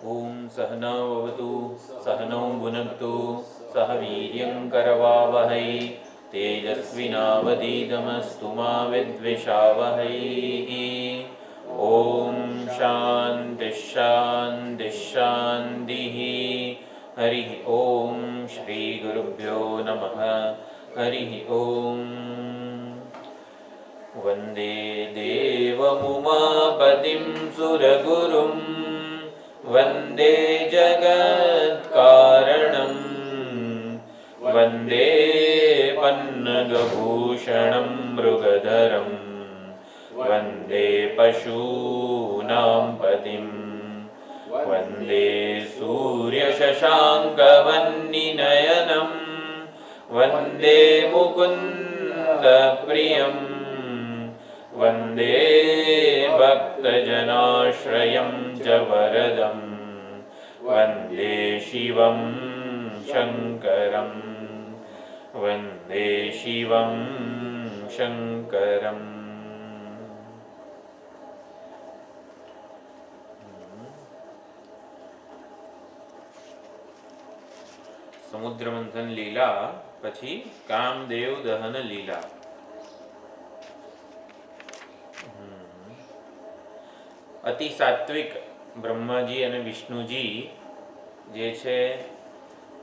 ओम सहना भवतु सहनौ भुनक्तु सह वीर्यं करवावहै तेजस्विनावधीतमस्तु मा विद्विषावहै। ओम शांति शांति शांतिः। हरि ओम श्री गुरुभ्यो नमः। हरि ओम। वंदे देवमुमापतिं सुरगुरुं वंदे जगत्कारणं वंदे पन्नगभूषणं मृगधरं वंदे पशूनां पतिं वंदे सूर्यशशाङ्कवह्निनयनं वंदे मुकुन्दप्रियं वंदे भक्तजनाश्रयं च वरदं वंदे शिवं शङ्करं वंदे शिवं शङ्करम्। समुद्र मंथन लीला પછી કામદેવ દહન લીલા। અતિ સાત્વિક બ્રહ્માજી અને વિષ્ણુજી જે છે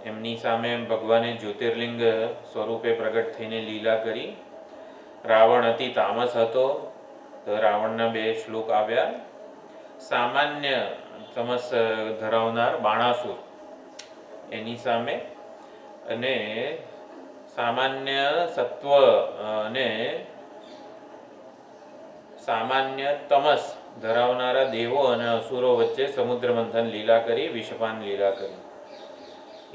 એમની સામે ભગવાને જ્યોતિર્લિંગ સ્વરૂપે પ્રગટ થઈને લીલા કરી। રાવણ અતિ તામસ હતો તો રાવણના બે શ્લોક આવ્યા। સામાન્ય તમસ ધરાવનાર બાણાસુર એની સામે અને સામાન્ય સત્વ અને સામાન્ય તમસ ધરાવનારા દેવો અને અસુરો વચ્ચે સમુદ્ર મંથન લીલા કરી, વિષપાન લીલા કરી।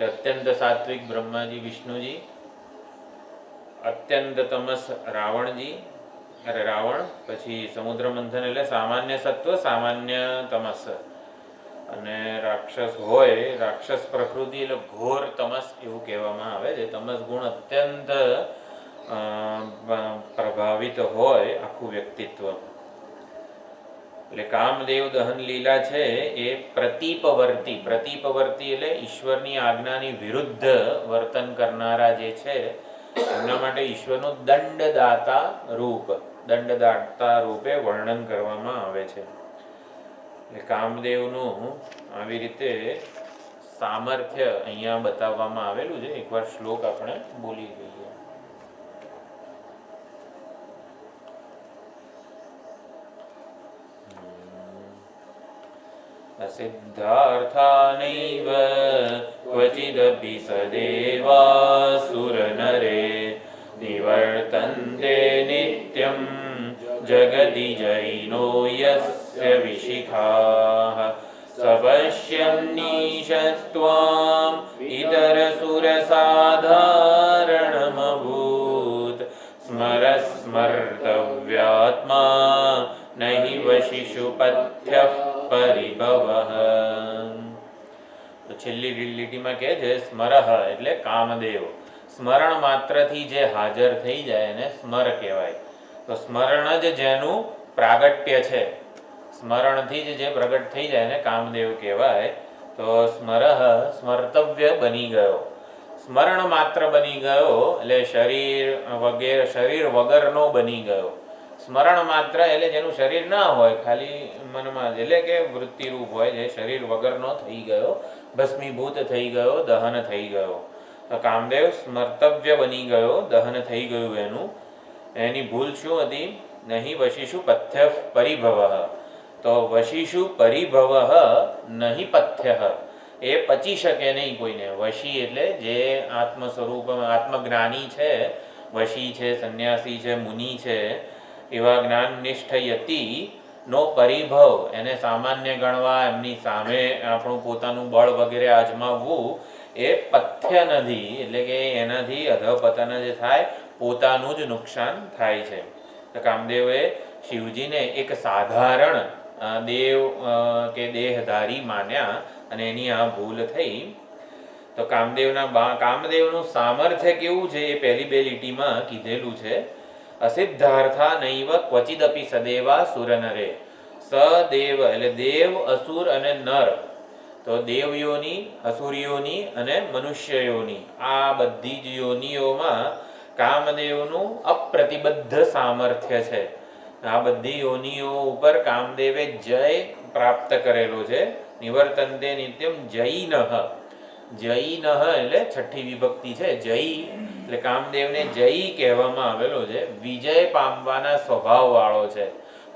એટલે અત્યંત સાત્વિક બ્રહ્માજી વિષ્ણુજી, અત્યંત તમસ રાવણજી, અરે રાવણ, પછી સમુદ્ર મંથન એટલે સામાન્ય સત્વ સામાન્ય તમસ, અને રાક્ષસ હોય રાક્ષસ પ્રકૃતિ એટલે ઘોર તમસ એવું કહેવામાં આવે છે। તમસ ગુણ અત્યંત પ્રભાવિત હોય આખું વ્યક્તિત્વ। એટલે કામદેવ દહન લીલા છે એ પ્રતિપવર્તી, પ્રતિપવર્તી એટલે ઈશ્વરની આજ્ઞાની વિરુદ્ધ વર્તન કરનારા જે છે એમના માટે ઈશ્વરનું દંડદાતા રૂપ, દંડદાતા રૂપે વર્ણન કરવામાં આવે છે। કામદેવનું આવી રીતે સામર્થ્ય અહીંયા બતાવવામાં આવેલું છે। એકવાર શ્લોક આપણે બોલી જોઈએ। અસિદ્ધાર્થાનૈવ ક્વચિદપી સદેવાસુરનરે નિવર્તન્તે નિત્યં જગતિ જૈનો યસ્ય વિશિખાઃ સપશ્યન્નીશસ્ત્વામ ઇતરસુરસાધારણમભૂત સ્મરસ્મર્તવ્યાત્મા નહિ વશિષુ પથ્યઃ પરિભવઃ। તો છેલ્લી લીટીમાં કહે છે સ્મરઃ એટલે કામદેવ, સ્મરણ માત્રથી જે હાજર થઈ જાય એને સ્મર કહેવાય। તો સ્મરણ જ જેનું પ્રાગટ્ય છે, સ્મરણથી જ જે પ્રગટ થઈ જાય ને કામદેવ કહેવાય। તો સ્મરઃ સ્મર્તવ્ય બની ગયો, સ્મરણ માત્ર બની ગયો એટલે શરીર વગેરે શરીર વગરનો બની ગયો। સ્મરણ માત્ર એટલે જેનું શરીર ના હોય, ખાલી મનમાં જ, એટલે કે વૃત્તિરૂપ હોય, જે શરીર વગરનો થઈ ગયો, ભસ્મીભૂત થઈ ગયો, દહન થઈ ગયો। તો કામદેવ સ્મર્તવ્ય બની ગયો, દહન થઈ ગયું એનું। એની ભૂલ શું હતી? નહીં વશિષુ પથ્ય પરિભવઃ। તો વશિષુ પરિભવઃ નહીં પથ્ય, એ પચી શકે નહીં કોઈને। વશી એટલે જે આત્મ સ્વરૂપ આત્મજ્ઞાની છે, વશી છે, સંન્યાસી છે, મુનિ છે, એવા જ્ઞાનનિષ્ઠ યતિ નો પરિભવ એને સામાન્ય ગણવા, એમની સામે આપણું પોતાનું બળ વગેરે આજમાવવું એ પથ્ય નથી। એટલે કે એનાથી અધપતન જે થાય, પોતાનું જ નુકસાન થાય છે। તો કામદેવે શિવજીને એક સાધારણ દેવ કે દેહધારી માન્યા અને એની આ ભૂલ થઈ। તો કામદેવનું સામર્થ્ય કેવું છે એ પહેલી બે લીટીમાં કીધેલું છે। અસિદ્ધાર્થા નૈવ ક્વચિદપી સદેવા સુરનરે, સદેવ એટલે દેવ, અસુર અને નર તો દેવ યોની, અસુર યોની અને મનુષ્ય યોની, આ બધી જ યોનિઓમાં કામદેવનું અપ્રતિબદ્ધ સામર્થ્ય છે. આ બધી યોનિઓ ઉપર કામદેવે જય પ્રાપ્ત કરેલો છે. નિવર્તન્તે નિત્યમ જયિનઃ. જયિનઃ એટલે છઠ્ઠી વિભક્તિ છે. જયી એટલે કામદેવને જયી કહેવામાં આવેલો છે. વિજય પામવાના સ્વભાવ વાળો છે.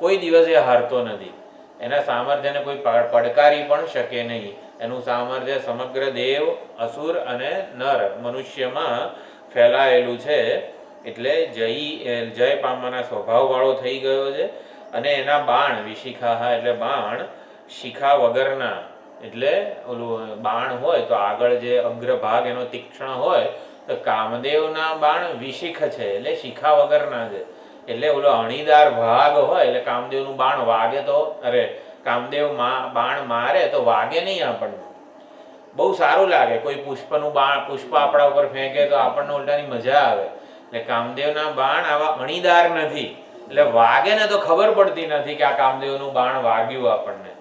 કોઈ દિવસે હારતો નથી. એના સામર્થ્યને કોઈ પડકારી પણ શકે નહીં. એનું સામર્થ્ય સમગ્ર દેવ, અસુર અને નર મનુષ્યમાં ફેલાયેલું છે. એટલે જય પામવાના સ્વભાવ વાળો થઈ ગયો છે. અને એના બાણ વિશિખા એટલે બાણ શિખા વગરના, એટલે ઓલું બાણ હોય તો આગળ જે અગ્રભાગ એનો તીક્ષ્ણ હોય, તો કામદેવના બાણ વિશિખ છે એટલે શિખા વગરના છે. એટલે ઓલો અણીદાર ભાગ હોય એટલે કામદેવનું બાણ વાગે તો, અરે કામદેવ બાણ મારે તો વાગે નહીં આપણને. બહુ સારું લાગે. કોઈ પુષ્પનું બાણ, પુષ્પ આપણા ઉપર ફેંકે તો આપણને ઉલટાની મજા આવે. એટલે કામદેવના બાણ આવા અણીદાર નથી, એટલે વાગે ને તો ખબર પડતી નથી કે આ કામદેવનું બાણ વાગ્યું આપણને.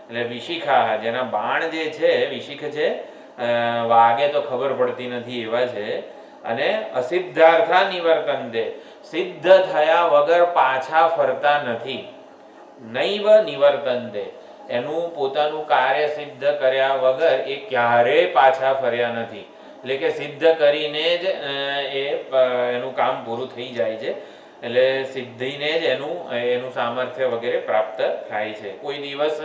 એટલે વિશિખા, જેના બાણ જે છે વિશિખ છે, વાગે તો ખબર પડતી નથી એવા છે. અને અસિદ્ધાર્થા નિવર્તન્તે, સિદ્ધ થયા વગર પાછા ફરતા નથી. નૈવ નિવર્તન્તે, એનું પોતાનું કાર્ય સિદ્ધ કર્યા વગર એ ક્યારેય પાછા ફર્યા નથી. એટલે કે સિદ્ધ કરીને જ એનું કામ પૂરું થઈ જાય છે. એટલે સિદ્ધિને જ એનું સામર્થ્ય વગેરે પ્રાપ્ત થાય છે. કોઈ દિવસ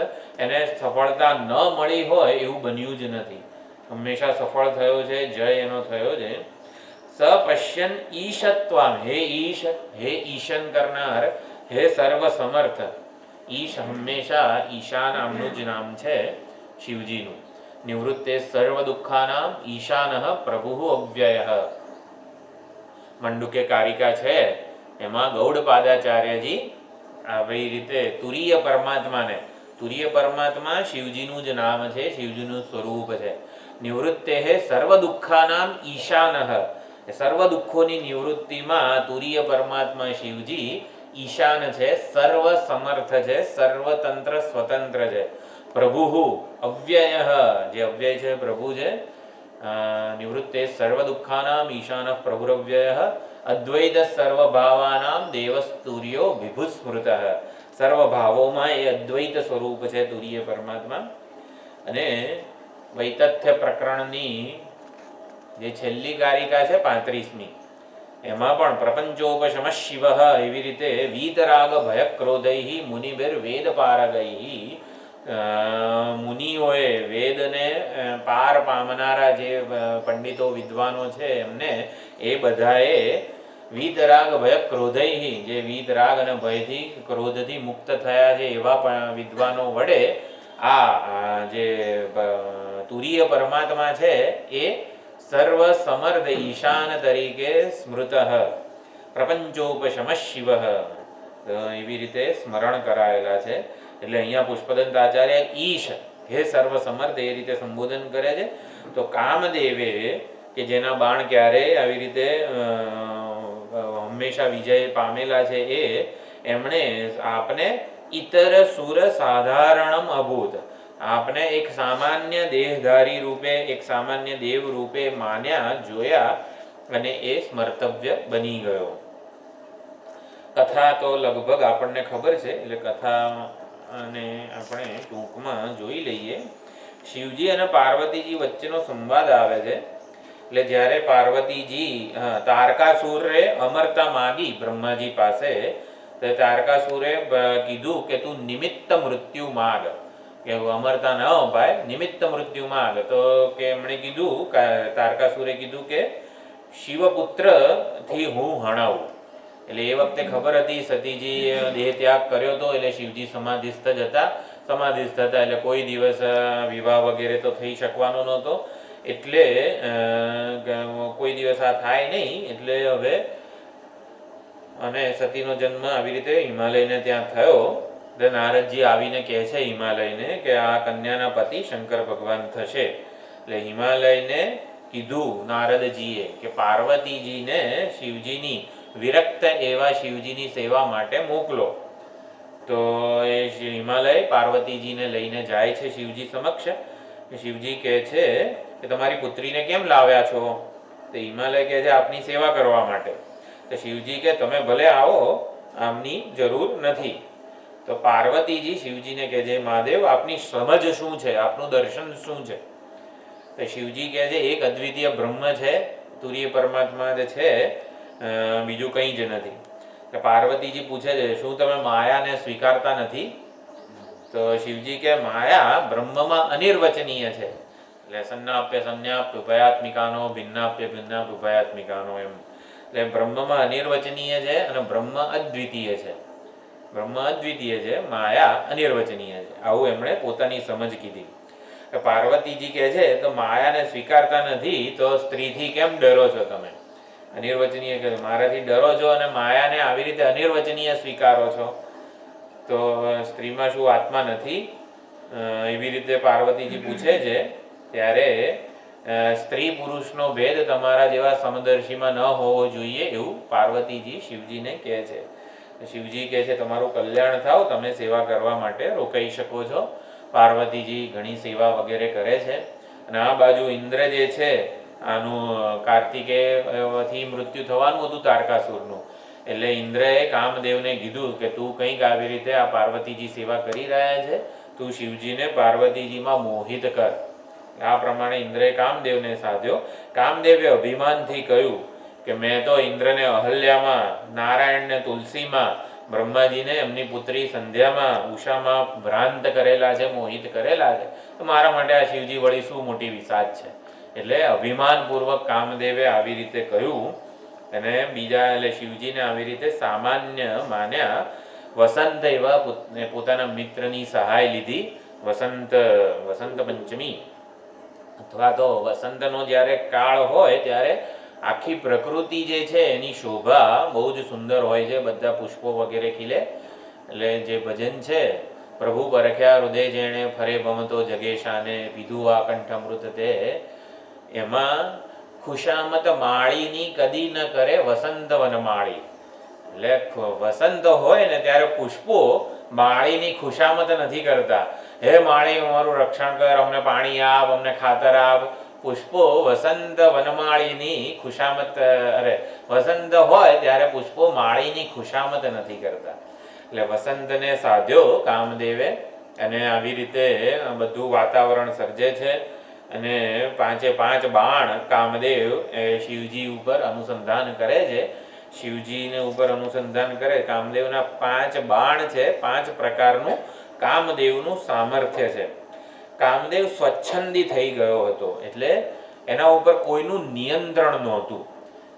એને સફળતા ન મળી હોય એવું બન્યું જ નથી. હંમેશા સફળ થયો છે, જય એનો થયો છે. સપશ્યન ઈશત્વામ, હે ઈશ, હે ઈશન કરનાર, હે સર્વ સમર્થ. ઈશ હંમેશા ઈશા નામનું જ નામ છે શિવજીનું. નિવૃત્તે સર્વ દુઃખાનામ ઈશાનઃ પ્રભુ અવ્યય. મંડુકે કારિકા છે એમાં ગૌડપાદાચાર્યજી આવી રીતે તુરીય પરમાત્મા શિવજીનું જ નામ છે, શિવજીનું સ્વરૂપ છે. નિવૃત્તે સર્વ દુઃખાનામ ઈશાનઃ, સર્વ દુઃખોની નિવૃત્તિમાં તુરીય પરમાત્મા શિવજી ઈશાન છે, સર્વ સમર્થ છે, સર્વતંત્ર સ્વતંત્ર છે. પ્રભુ અવ્યય, જે અવ્યય છે પ્રભુ છે. નિવૃત્તે સર્વ દુઃખાનામ ઈશાન પ્રભુરવ્યય. અદ્વૈત સર્વભાવાનામ દેવસ્તુર્યો વિભુસ્મૃત. સર્વ ભાવોમાં એ અદ્વૈત સ્વરૂપ છે તુરીય પરમાત્મા. અને વૈતથ્ય પ્રકરણની જે છેલ્લી કારિકા છે 35મી, એમાં પણ પ્રપંચોપશમ શિવ એવી રીતે વીતરાગ ભયક્રોધૈ મુનિભિર વેદ પારગૈ. મુનિઓએ વેદને પાર પામનારા જે પંડિતો વિદ્વાનો છે એમને એ બધાએ વીતરાગ ભય ક્રોધૈ, જે વીતરાગ અને ભયથી ક્રોધથી મુક્ત થયા છે એવા વિદ્વાનો વડે આ જે તુરીય પરમાત્મા છે એ સર્વ સમર્થ ઈશાન તરીકે સ્મૃત પ્રપંચોપશમ શિવ એવી રીતે સ્મરણ કરાયેલા છે. એટલે અહીંયા પુષ્પદંત આચાર્ય ઈશ, હે સર્વ સમર્થ એ રીતે સંબોધન કરે છે. તો કામદેવે કે જેના બાણ ક્યારેય આવી રીતે હંમેશા વિજય પામેલા છે એમણે આપને ઇતર સુર સાધારણમ અભૂત, આપને એક સામાન્ય દેહધારી રૂપે, એક સામાન્ય દેવ રૂપે માન્યા, જોયા અને એ સ્મર્તવ્ય બની ગયો. કથા તો લગભગ આપણને ખબર છે, એટલે કથા અને આપણે ટૂંકમાં જોઈ લઈએ. શિવજી અને પાર્વતીજી વચ્ચેનો સંવાદ આવે છે. એટલે જ્યારે પાર્વતીજી તારકાસુરે અમરતા માગી બ્રહ્માજી પાસે, તો તારકાસુરે કીધું કે તું નિમિત્ત મૃત્યુ માગ, કે અમરતા ન અપાય, નિમિત્ત મૃત્યુ માગ. તો કે એમણે કીધું, તારકાસુરે કીધું કે શિવપુત્ર થી હું હણાવું. એટલે એ વખતે ખબર હતી સતીજી દેહ ત્યાગ કર્યો હતો, એટલે શિવજી સમાધિસ્થ જ હતા. સમાધિસ્થ હતા એટલે કોઈ દિવસ વિવાહ વગેરે તો થઈ શકવાનો નહોતો. એટલે કોઈ દિવસ આ થાય નહીં. એટલે હવે અને સતીનો જન્મ આવી રીતે હિમાલયને ત્યાં થયો. એટલે નારદજી આવીને કહે છે હિમાલયને કે આ કન્યાના પતિ શંકર ભગવાન થશે. એટલે હિમાલયને કીધું નારદજીએ કે પાર્વતીજીને શિવજીની વિરક્ત એવા શિવજીની સેવા માટે મોકલો. તો એ હિમાલય પાર્વતીજીને લઈને જાય છે શિવજી સમક્ષ. શિવજી કહે છે કે તમારી પુત્રીને કેમ લાવ્યા છો? તો હિમાલય કહે છે આપની સેવા કરવા માટે. તો શિવજી કે તમે ભલે આવો, આમની જરૂર નથી. તો પાર્વતીજી શિવજીને કહે છે મહાદેવ આપની સમજ શું છે, આપનું દર્શન શું છે? તો શિવજી કહે છે એક અદ્વિતીય બ્રહ્મ છે, તુરીય પરમાત્મા જે છે, બીજું કંઈ જ નથી. તો પાર્વતીજી પૂછે છે શું તમે માયાને સ્વીકારતા નથી? તો શિવજી કે માયા બ્રહ્મમાં અનિર્વચનીય છે. એટલે સન્નાપ્ય સંન્યાપ ઉભયાત્મિકાનો, ભિન્નાપ્ય ભિન્નાપ ઉભયાત્મિકાનો, એમ. એટલે બ્રહ્મમાં અનિર્વચનીય છે અને બ્રહ્મ અદ્વિતીય છે. બ્રહ્મ અદ્વિતીય છે, માયા અનિર્વચનીય છે. આવું એમણે પોતાની સમજ કીધી. પાર્વતીજી કહે છે તો માયાને સ્વીકારતા નથી તો સ્ત્રીથી કેમ ડરો છો તમે? અનિર્વચનીય કહે મારાથી ડરો છો અને માયાને આવી રીતે અનિર્વચનીય સ્વીકારો છો, તો સ્ત્રીમાં શું આત્મા નથી? એવી રીતે પાર્વતીજી પૂછે છે. ત્યારે સ્ત્રી પુરુષનો ભેદ તમારા જેવા સમદર્શીમાં ન હોવો જોઈએ એવું પાર્વતીજી શિવજીને કહે છે. શિવજી કહે છે તમારું કલ્યાણ થાવ, તમે સેવા કરવા માટે રોકાઈ શકો છો. પાર્વતીજી ઘણી સેવા વગેરે કરે છે. અને આ બાજુ ઇન્દ્ર જે છે, આનું કાર્તિકેયથી મૃત્યુ થવાનું હતું તારકાસુરનું. એટલે ઇન્દ્રએ કામદેવને કીધું કે તું કંઈક આવી રીતે આ પાર્વતીજી સેવા કરી રહ્યા છે, તું શિવજીને પાર્વતીજીમાં મોહિત કર. આ પ્રમાણે ઇન્દ્રએ કામદેવને સાધ્યો. કામદેવે અભિમાનથી કહ્યું કે મેં તો ઇન્દ્રને અહલ્યામાં, નારાયણને તુલસીમાં, બ્રહ્માજીને એમની પુત્રી સંધ્યામાં, ઉષામાં ભ્રાંત કરેલા છે, મોહિત કરેલા છે, તો મારા માટે આ શિવજી વળી શું મોટી વિસાદ છે? એટલે અભિમાનપૂર્વક કામદેવે આવી રીતે કહ્યું. અને બીજા એટલે શિવજીને આવી રીતે સામાન્ય માન્યા. વસંત એવા પોતાના મિત્રની સહાય લીધી. વસંત પંચમી અથવા તો વસંતનો જ્યારે કાળ હોય ત્યારે આખી પ્રકૃતિ જે છે એની શોભા બહુ જ સુંદર હોય છે, બધા પુષ્પો વગેરે ખીલે. એટલે જે ભજન છે, પ્રભુ પરખ્યા હૃદય જેણે ફરે ભમતો જગેશાને પીધું આ કંઠમૃત તે, એમાં ખુશામત માળીની કદી ન કરે વસંત વનમાળી. એટલે વસંત હોય ને ત્યારે પુષ્પો માળીની ખુશામત નથી કરતા, હે માળી અમારું રક્ષણ કર, અમને પાણી આપ, અમને ખાતર આપ. પુષ્પો વસંત વનમાળીની ખુશામત, વસંત હોય ત્યારે પુષ્પો માળીની ખુશામત નથી કરતા. એટલે વસંતને સાધ્યો કામદેવે અને આવી રીતે બધું વાતાવરણ સર્જે છે. અને 5 બાણ કામદેવ શિવજી ઉપર અનુસંધાન કરે છે. શિવજીને ઉપર અનુસંધાન કરે. કામદેવના 5 બાણ છે, 5 પ્રકારનું કામદેવનું સામર્થ્ય છે. કામદેવ સ્વચ્છંદી થઈ ગયો હતો, એટલે એના ઉપર કોઈનું નિયંત્રણ નહોતું.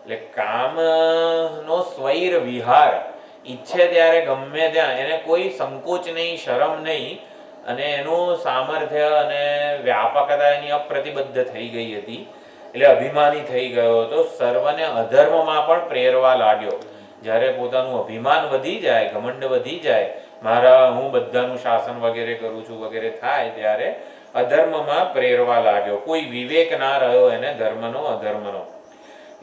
એટલે કામનો સ્વૈર વિહાર, ઈચ્છે ત્યારે ગમે ત્યાં, એને કોઈ સંકોચ નહીં, શરમ નહીં, અને એનું સામર્થ્ય અને વ્યાપકતા એની અપ્રતિબદ્ધ થઈ ગઈ હતી. એટલે અભિમાની થઈ ગયો હતો, સર્વને અધર્મમાં પણ પ્રેરવા લાગ્યો. જ્યારે પોતાનું અભિમાન વધી જાય, ઘમંડ વધી જાય, હું બધાનું શાસન વગેરે કરું છું વગેરે થાય, ત્યારે અધર્મમાં પ્રેરવા લાગ્યો. કોઈ વિવેક ના રહ્યો એને ધર્મનો અધર્મનો.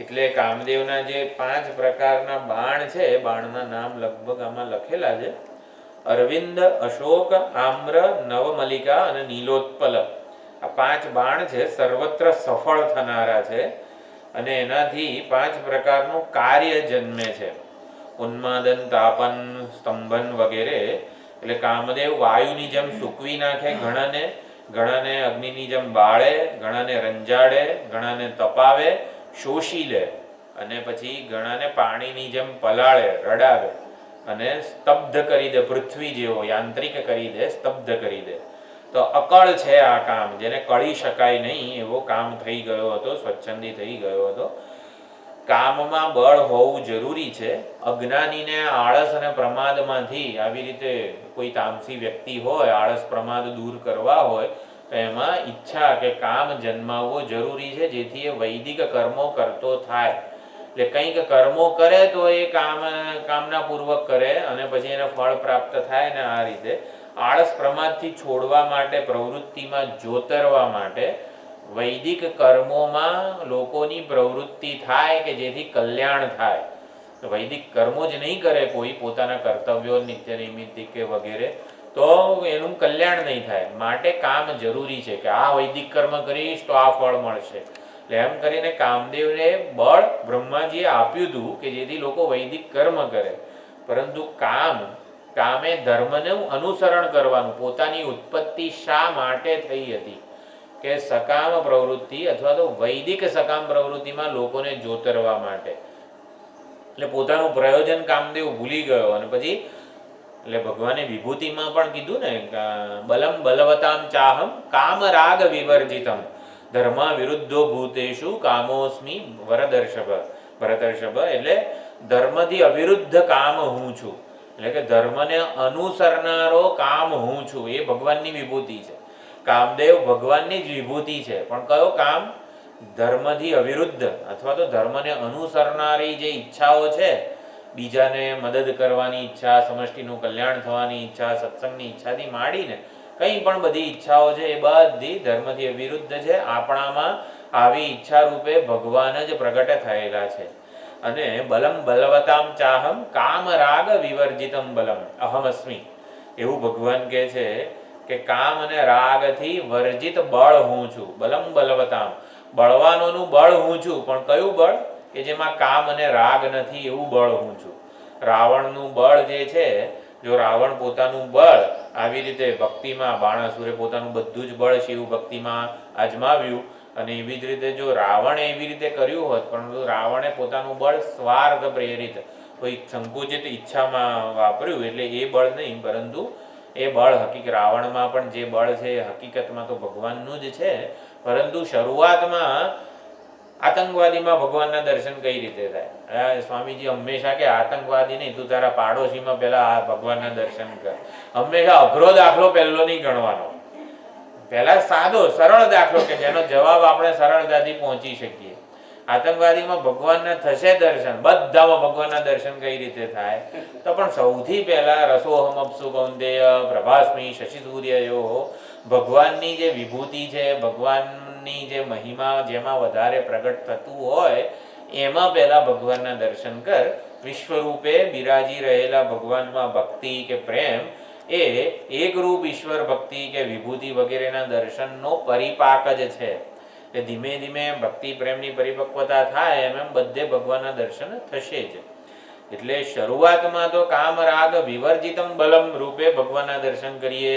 એટલે કામદેવના જે 5 પ્રકારના બાણ છે, બાણના નામ લગભગ આમાં લખેલા છે. અરવિંદ, અશોક, આમ્ર, નવમલિકા અને નીલોત્પલ. આ 5 બાણ છે, સર્વત્ર સફળ થનારા છે. અને એનાથી 5 પ્રકારનું કાર્ય જન્મે છે. ઉન્માદન, તાપન, સ્તંભન વગેરે. એટલે કામદેવ વાયુની જેમ સૂકવી નાખે ઘણાને અગ્નિની જેમ બાળે, ઘણાને રંજાડે, ઘણાને તપાવે, શોષી લે, અને પછી ઘણાને પાણીની જેમ પલાળે, રડાવે અને સ્તબ્ધ કરી દે, પૃથ્વી જેવો યાંત્રિક કરી દે, સ્તબ્ધ કરી દે. તો અકળ છે આ કામ, જેને કળી શકાય નહીં એવો કામ થઈ ગયો હતો, સ્વચ્છંદી થઈ ગયો હતો. કામમાં બળ હોવું જરૂરી છે. અજ્ઞાનીને આળસ અને પ્રમાદમાંથી આવી રીતે કોઈ તામસી વ્યક્તિ હોય, આળસ પ્રમાદ દૂર કરવા હોય તો એમાં ઈચ્છા કે કામ જન્માવવો જરૂરી છે, જેથી એ વૈદિક કર્મો કરતો થાય. એટલે કંઈક કર્મો કરે તો એ કામના પૂર્વક કરે અને પછી એને ફળ પ્રાપ્ત થાય. ને આ રીતે આળસ પ્રમાદથી છોડવા માટે, પ્રવૃત્તિમાં જોતરવા માટે વૈદિક કર્મોમાં લોકોની પ્રવૃત્તિ થાય કે જેથી કલ્યાણ થાય. વૈદિક કર્મો જ નહીં કરે કોઈ પોતાના કર્તવ્યો નિત્ય નૈમિત્તિક કે વગેરે, તો એનું કલ્યાણ નહીં થાય. માટે કામ જરૂરી છે કે આ વૈદિક કર્મ કરીશ તો આ ફળ મળશે. એટલે એમ કરીને કામદેવને બળ બ્રહ્માજીએ આપ્યું હતું કે જેથી લોકો વૈદિક કર્મ કરે. પરંતુ કામે ધર્મનું અનુસરણ કરવાનું. પોતાની ઉત્પત્તિ શા માટે થઈ હતી કે સકામ પ્રવૃત્તિ અથવા તો વૈદિક સકામ પ્રવૃત્તિમાં લોકોને જોતરવા માટે. એટલે પોતાનું પ્રયોજન કામદેવ ભૂલી ગયો અને પછી એટલે ભગવાને વિભૂતિમાં પણ કીધું ને, બલમ બલવતામ ચાહમ કામ રાગ વિવર્જિતમ ધર્મ વિરુદ્ધો ભૂતેષુ કામોસ્મી ભરતર્ષભ. એટલે ધર્મથી અવિરુદ્ધ કામ હું છું. એટલે કે ધર્મને અનુસરનારો કામ હું છું. એ ભગવાનની વિભૂતિ છે. કામદેવ ભગવાનની જ વિભૂતિ છે, પણ કયો કામ? ધર્મથી અવિરુદ્ધ અથવા તો ધર્મને અનુસરનારી જે ઈચ્છાઓ છે, બીજાને મદદ કરવાની ઈચ્છા, સમષ્ટિનું કલ્યાણ થવાની ઈચ્છા, સત્સંગની ઈચ્છાથી માંડીને કંઈ પણ બધી ઈચ્છાઓ છે એ બધી ધર્મથી અવિરુદ્ધ છે. આપણામાં આવી ઈચ્છા રૂપે ભગવાન જ પ્રગટ થયેલા છે. અને બલમ બલવતામ ચાહમ કામ રાગ વિવર્જિતમ બલમ અહમસ્મી, એવું ભગવાન કહે છે કે કામ અને રાગથી વર્જિત બળ હું છું. બલમ બલવતામ, બળવાનોનું બળ હું છું, પણ કયું બળ? કે જેમાં કામ અને રાગ નથી એવું બળ હું છું. રાવણનું બળ જે છે, જો રાવણ પોતાનું બળ આવી રીતે ભક્તિમાં, બાણાસુરે પોતાનું બધું જ બળ શિવ ભક્તિમાં અજમાવ્યું, અને એવી જ રીતે જો રાવણે એવી રીતે કર્યું હોત, પરંતુ રાવણે પોતાનું બળ સ્વાર્થ પ્રેરિત કોઈ સંકુચિત ઈચ્છામાં વાપર્યું, એટલે એ બળ નહીં, પરંતુ એ બળ રાવણમાં પણ જે બળ છે એ હકીકતમાં તો ભગવાનનું જ છે. પરંતુ શરૂઆતમાં આતંકવાદીમાં ભગવાનના દર્શન કઈ રીતે થાય? સ્વામીજી હંમેશા કે આતંકવાદી નહીં, તું તારા પાડોશીમાં પહેલા આ ભગવાનના દર્શન કર. હંમેશા અઘરો દાખલો પહેલો નહીં ગણવાનો, પહેલા સાદો સરળ દાખલો કે જેનો જવાબ આપણે સરળતાથી પહોંચી શકીએ. આતંકવાદીમાં ભગવાનના થશે દર્શન, બધામાં ભગવાનના દર્શન કઈ રીતે થાય? તો પણ સૌથી પહેલા રસોહમ અપ્સુ કૌંતેય પ્રભાસ્મી શશિ સૂર્યયો, ભગવાનની જે વિભૂતિ છે, ભગવાનની જે મહિમા જેમાં વધારે પ્રગટ થતું હોય એમાં પહેલા ભગવાનના દર્શન કર. વિશ્વરૂપે બિરાજી રહેલા ભગવાનમાં ભક્તિ કે પ્રેમ એ એકરૂપ ઈશ્વર ભક્તિ કે વિભૂતિ વગેરેના દર્શનનો પરિપાક જ છે. કે ધીમે ધીમે ભક્તિ પ્રેમની પરિપક્વતા થાય એમ બધે ભગવાનના દર્શન થશે જ. એટલે શરૂઆતમાં તો કામ રાગ વિવર્જિતમ બલમ રૂપે ભગવાનના દર્શન કરીએ.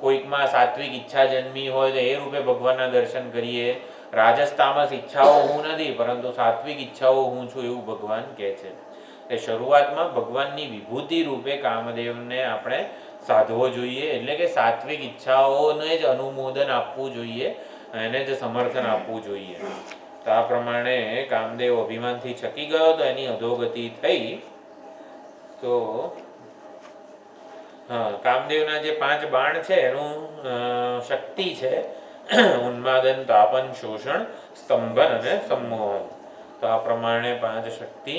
કોઈકમાં સાત્વિક ઈચ્છા જન્મી હોય તો એ રૂપે ભગવાનના દર્શન કરીએ. રાજસ તામસ ઈચ્છાઓ હું નથી, પરંતુ સાત્વિક ઈચ્છાઓ હું છું એવું ભગવાન કહે છે. એ શરૂઆતમાં ભગવાનની વિભૂતિ રૂપે કામદેવને આપણે સાધવો જોઈએ. એટલે કે સાત્વિક ઈચ્છાઓને જ અનુમોદન આપવું જોઈએ, એને જ સમર્થન આપવું જોઈએ. તો આ પ્રમાણે કામદેવ અભિમાનથી છકી ગયો તો એની અધોગતિ થઈ. તો કામદેવના જે 5 બાણ છે એનું શક્તિ છે ઉન્માદન, તાપન, શોષણ, સ્તંભન અને સંમોહન. તો આ પ્રમાણે 5 શક્તિ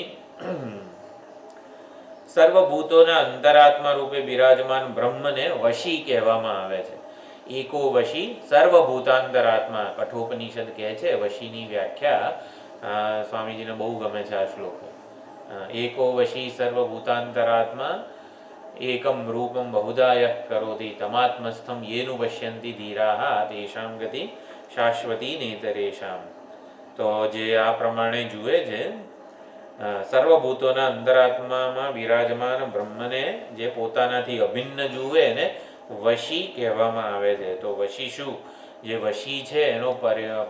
સર્વભૂતોના અંતરાત્મા રૂપે બિરાજમાન બ્રહ્મને વશી કહેવામાં આવે છે. એકો વશી સર્વભૂતાંતરાત્મા, કઠોપનિષદ કહે છે. વશીની વ્યાખ્યા સ્વામીજીને બહુ ગમે છે આ શ્લોક. એકો વશી સર્વભૂતાંતરાત્મા એકમ રૂપમ બહુધાય કરોતિ તમાત્મસ્થમ યેનુ પશ્યંતિ ધીરાહ તેષામ ગતિ શાશ્વતી નેતરેષામ. તો જે આ પ્રમાણે જુએ છે, સર્વભૂતોના અંતરાત્મામાં બિરાજમાન બ્રહ્મને જે પોતાનાથી અભિન્ન જુએ ને વશી કહેવામાં આવે છે. તો વશી શું? જે વશી છે એનો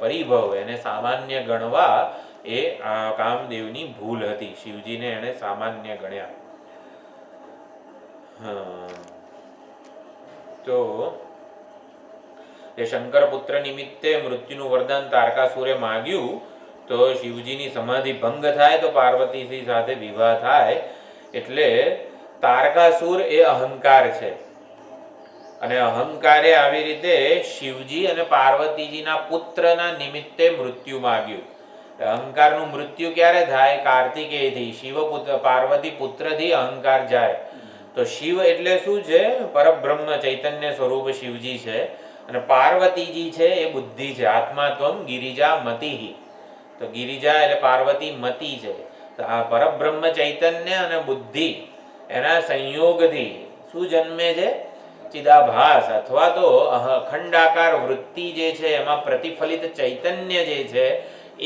પરિભવ, એને સામાન્ય ગણવા એ આ કામદેવની ભૂલ હતી. શિવજીને એને સામાન્ય ગણ્યા. તો એ શંકર પુત્ર નિમિત્તે મૃત્યુનું વરદાન તારકાસુરે માગ્યું, તો શિવજીની સમાધિ ભંગ થાય તો પાર્વતીજી સાથે વિવાહ થાય. એટલે તારકાસુર એ અહંકાર છે, અને અહંકારે આવી રીતે શિવજી અને પાર્વતીજીના પુત્રના નિમિત્તે મૃત્યુ માગ્યું. અહંકારનું મૃત્યુ ક્યારે થાય? કાર્તિકેયથી. શિવ પુત્ર પાર્વતી પુત્રથી અહંકાર જાય. તો શિવ એટલે શું છે? પરબ્રહ્મ ચૈતન્ય સ્વરૂપ શિવજી છે, અને પાર્વતીજી છે એ બુદ્ધિ છે. આત્માત્વમ ગિરિજા મતિહિ. તો ગિરિજા એટલે પાર્વતી મતિ છે. તો આ પરબ્રહ્મ ચૈતન્ય અને બુદ્ધિ એના સંયોગથી શું જન્મે છે? ચિદાભાસ અથવા તો અખંડાકાર વૃત્તિ જે છે એમાં પ્રતિફલિત ચૈતન્ય જે છે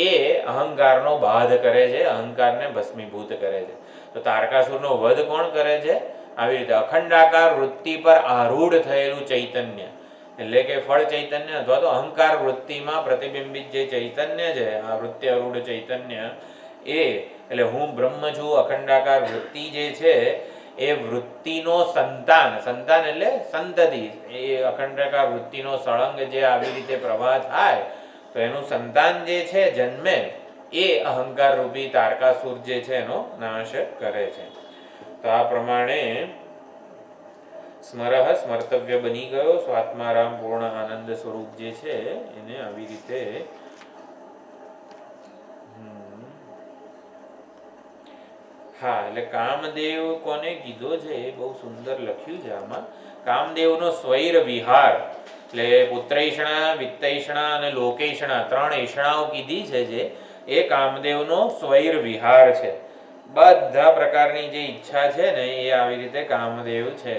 એ અહંકારનો બાધ કરે છે, અહંકારને ભસ્મીભૂત કરે છે. તો તારકાસુરનો વધ કોણ કરે છે? આવી રીતે અખંડાકાર વૃત્તિ પર આરૂઢ થયેલું ચૈતન્ય, એટલે કે ફળ ચૈતન્ય અથવા તો અહંકાર વૃત્તિમાં પ્રતિબિંબિત જે ચૈતન્ય છે, આ વૃત્તિ આરૂઢ ચૈતન્ય એ એટલે હું બ્રહ્મ છું, અખંડાકાર વૃત્તિ જે છે એ વૃત્તિનો સંતાન, સંતાન એટલે સંતતિ, એ અખંડાકાર વૃત્તિનો સળંગ જે આવી રીતે પ્રવાહ થાય તો એનું સંતાન જે છે જન્મે એ અહંકાર રૂપી તારકાસુર જે છે એનો નાશ કરે છે. તો આ પ્રમાણે સ્મરઃ સ્મર્તવ્ય બની ગયો, સ્વાત્મારામ પૂર્ણ આનંદ સ્વરૂપ જે છે એને આવી રીતે હા એટલે કામદેવ કોને કીધો છે એ બહુ સુંદર લખ્યું છે આમાં. કામદેવનો સ્વૈર વિહાર એટલે પુત્રૈષણા, વિત્તૈષણા અને લોકેષણા 3 એષણાઓ કીધી છે જે એ કામદેવનો સ્વૈર વિહાર છે. બધા પ્રકારની જે ઈચ્છા છે ને એ આવી રીતે કામદેવ છે.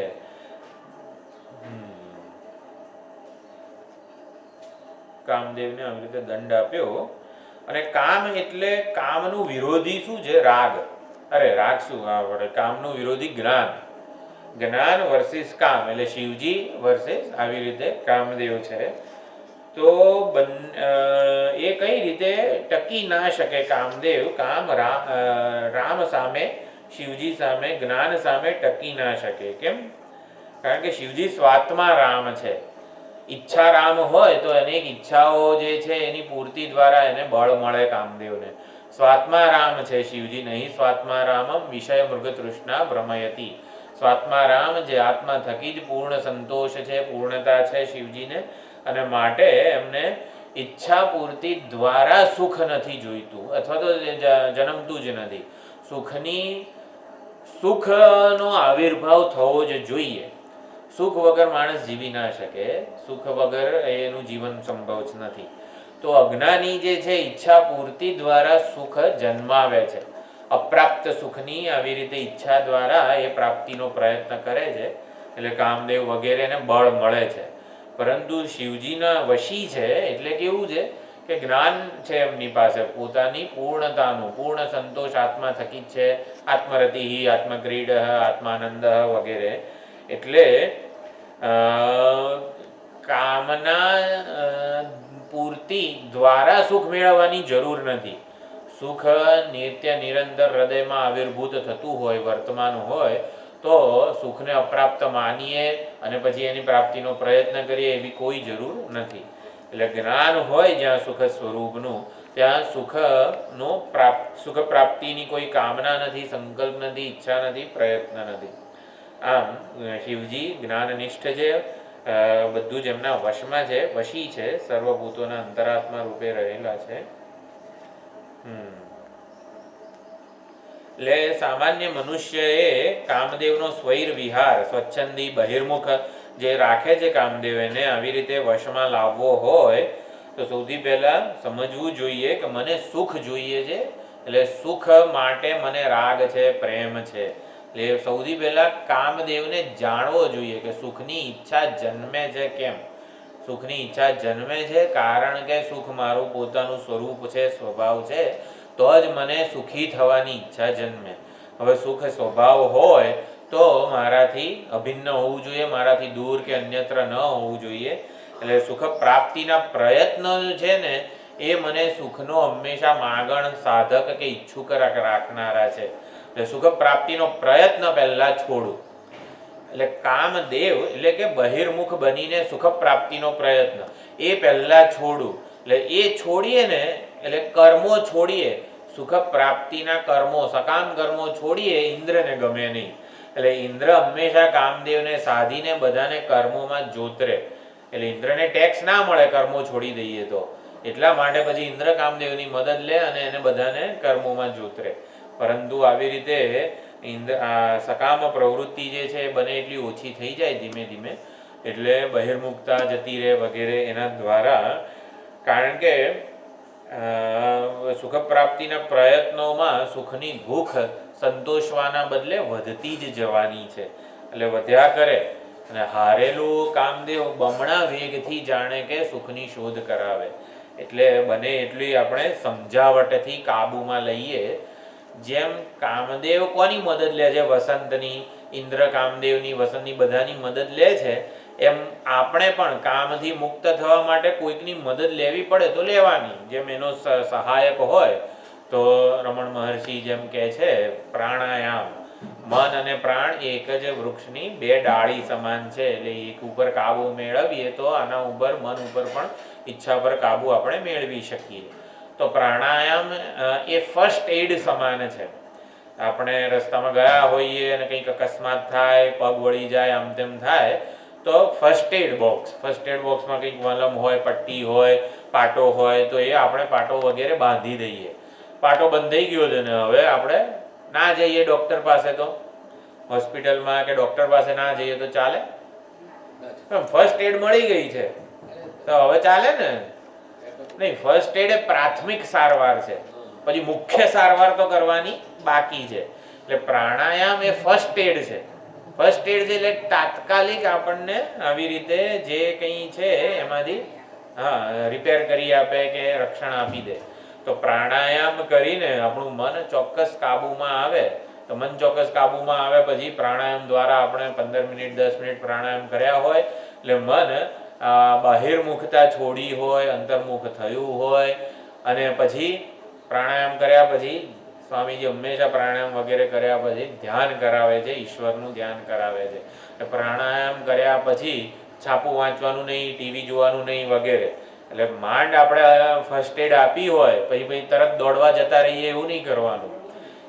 કામદેવને આવી રીતે દંડ આપ્યો. અને કામ એટલે કામનું વિરોધી શું છે? રાગ. અરે રાગ શું આપણે કામનું વિરોધી જ્ઞાન. જ્ઞાન વર્સિસ કામ એટલે શિવજી વર્સિસ આવી રીતે કામદેવ છે. તો એ કઈ રીતે ટકી ના શકે કામદેવ? કામ રામ સામે, શિવજી સામે, જ્ઞાન સામે ટકી ના શકે. કેમ? કારણ કે શિવજી સ્વાત્મા રામ છે. ઈચ્છા રામ હોય તો અનેક ઈચ્છાઓ જે છે એની પૂર્તિ દ્વારા એને બળ મળે કામદેવને. સ્વાત્મા રામ છે શિવજી, નહીં સ્વાત્મા રામમ વિષય મૃગ તૃષ્ણા ભ્રમયતી. સ્વાત્મા રામ જે આત્મા થકી જ પૂર્ણ સંતોષ છે, પૂર્ણતા છે શિવજીને, અને માટે એમને ઈચ્છા પૂર્તિ દ્વારા સુખ નથી જોઈતું અથવા તો જન્મતું જ નથી. સુખનો આવિર્ભાવ થવો જ જોઈએ. સુખ વગર માણસ જીવી ના શકે, સુખ વગર એનું જીવન સંભવ જ નથી. તો અજ્ઞાની જે છે ઈચ્છા પૂર્તિ દ્વારા સુખ જન્માવે છે. અપ્રાપ્ત સુખની આવી રીતે ઈચ્છા દ્વારા એ પ્રાપ્તિનો પ્રયત્ન કરે છે, એટલે કામદેવ વગેરેને બળ મળે છે. પરંતુ શિવજીના વશી છે એટલે કેવું છે કે જ્ઞાન છે એમની પાસે, પોતાની પૂર્ણતાનું, પૂર્ણ સંતોષ આત્મા થકી જ છે. આત્મરતિ, આત્મક્રીડ, આત્માનંદ વગેરે. એટલે કામના પૂર્તિ દ્વારા સુખ મેળવવાની જરૂર નથી. સુખ નિત્ય નિરંતર હૃદયમાં આવિર્ભૂત થતું હોય, વર્તમાન હોય, તો સુખને અપ્રાપ્ત માનીએ અને પછી એની પ્રાપ્તિનો પ્રયત્ન કરીએ એવી કોઈ જરૂર નથી. એટલે જ્ઞાન હોય જ્યાં સુખ સ્વરૂપનું, ત્યાં સુખ પ્રાપ્તિની કોઈ કામના નથી, સંકલ્પ નથી, ઈચ્છા નથી, પ્રયત્ન નથી. આમ શિવજી જ્ઞાનનિષ્ઠ છે, બધું જ એમના વશમાં છે, વશી છે, સર્વભૂતોના અંતરાત્મા રૂપે રહેલા છે. એટલે સામાન્ય મનુષ્યએ કામદેવનો સ્વૈર વિહાર, સ્વચ્છંદી બહિર્મુખ જે રાખે છે કામદેવ, એને આવી રીતે વશમાં લાવવો હોય તો સૌથી પહેલા સમજવું જોઈએ કે મને સુખ જોઈએ છે. એટલે સુખ માટે મને રાગ છે, પ્રેમ છે. એટલે સૌથી પહેલા કામદેવને જાણવો જોઈએ કે સુખની ઈચ્છા જન્મે છે કેમ. સુખની ઈચ્છા જન્મે છે કારણ કે સુખ મારું પોતાનું સ્વરૂપ છે, સ્વભાવ છે, તો જ મને સુખી થવાની ઈચ્છા જન્મે. હવે સુખ સ્વભાવ હોય તો મારાથી અભિન્ન હોવું જોઈએ, મારાથી દૂર કે અન્યત્ર ન હોવું જોઈએ. એટલે સુખ પ્રાપ્તિના પ્રયત્નો છે ને એ મને સુખનો હંમેશા માગણ, સાધક કે ઈચ્છુક રાખનારા છે. એટલે સુખ પ્રાપ્તિનો પ્રયત્ન પહેલા છોડું. એટલે કામદેવ એટલે કે બહિર્મુખ બનીને સુખ પ્રાપ્તિનો પ્રયત્ન એ પહેલા છોડું. એટલે એ છોડીએ ને એટલે કર્મો છોડીએ, સુખ પ્રાપ્તિના કર્મો, સકામ કર્મો છોડીએ, ઇન્દ્રને ગમે નહીં. એટલે ઇન્દ્ર હંમેશા કામદેવને સાધીને બધાને કર્મોમાં જોતરે. એટલે ઇન્દ્રને ટેક્સ ના મળે કર્મો છોડી દઈએ તો, એટલા માટે પછી ઇન્દ્ર કામદેવની મદદ લે અને એને બધાને કર્મોમાં જોતરે. પરંતુ આવી રીતે સકામ પ્રવૃત્તિ જે છે એ બને એટલી ઓછી થઈ જાય ધીમે ધીમે, એટલે બહિર્મુખતા જતી રહે વગેરે એના દ્વારા. કારણ કે સુખ પ્રાપ્તિના પ્રયત્નોમાં સુખની ભૂખ સંતોષવાના બદલે વધતી જ જવાની છે. એટલે વધ્યા કરે અને હારેલું કામદેવ બમણા વેગથી જાણે કે સુખની શોધ કરાવે. એટલે બને એટલી આપણે સમજાવટથી કાબુમાં લઈએ. જેમ કામદેવ કોની મદદ લે છે? વસંતની, ઇન્દ્ર કામદેવની, વસંતની, બધાની મદદ લે છે. એમ આપણે પણ કામથી મુક્ત થવા માટે કોઈકની મદદ લેવી પડે તો લેવાની. જેમ એનો સહાયક હોય તો રમણ મહર્ષિ જેમ કહે છે પ્રાણાયામ, મન અને પ્રાણ એક જ વૃક્ષની બે ડાળી સમાન છે. એટલે એક ઉપર કાબુ મેળવીએ તો આના ઉપર, મન ઉપર પણ ઈચ્છા પર કાબુ આપણે મેળવી શકીએ. તો પ્રાણાયામ એ ફર્સ્ટ એડ સમાન છે. આપણે રસ્તામાં ગયા હોઈએ અને કંઈક અકસ્માત થાય, પગ વળી જાય, આમ તેમ થાય, તો ફર્સ્ટ એડ બોક્સમાં કંઈક મલમ હોય, પટ્ટી હોય, પાટો હોય, તો એ આપણે પાટો વગેરે બાંધી દઈએ. પાટો બંધાઈ ગયો છે ને હવે આપણે ના જઈએ ડૉક્ટર પાસે, તો હોસ્પિટલમાં કે ડૉક્ટર પાસે ના જઈએ તો ચાલે? ફર્સ્ટ એડ મળી ગઈ છે તો હવે ચાલે ને? નહીં, ફર્સ્ટ એડ એ પ્રાથમિક સારવાર છે, પછી મુખ્ય સારવાર તો કરવાની બાકી છે. એટલે પ્રાણાયામ એ ફર્સ્ટ એડ છે. ફર્સ્ટ એડ છે એટલે તાત્કાલિક આપણને આવી રીતે જે કંઈ છે એમાંથી રિપેર કરી આપે કે રક્ષણ આપી દે. તો પ્રાણાયામ કરીને આપણું મન ચોક્કસ કાબુમાં આવે. તો મન ચોક્કસ કાબુમાં આવે પછી પ્રાણાયામ દ્વારા આપણે 15 મિનિટ 10 મિનિટ પ્રાણાયામ કર્યા હોય એટલે મન બહિર્મુખતા છોડી હોય, અંતર્મુખ થયું હોય, અને પછી પ્રાણાયામ કર્યા પછી સ્વામીજી હંમેશા પ્રાણાયામ વગેરે કર્યા પછી ધ્યાન કરાવે છે, ઈશ્વરનું ધ્યાન કરાવે છે. પ્રાણાયામ કર્યા પછી છાપું વાંચવાનું નહીં, ટીવી જોવાનું નહીં વગેરે. એટલે માંડ આપણે ફર્સ્ટ એડ આપી હોય પછી તરત દોડવા જતા રહીએ એવું નહીં કરવાનું.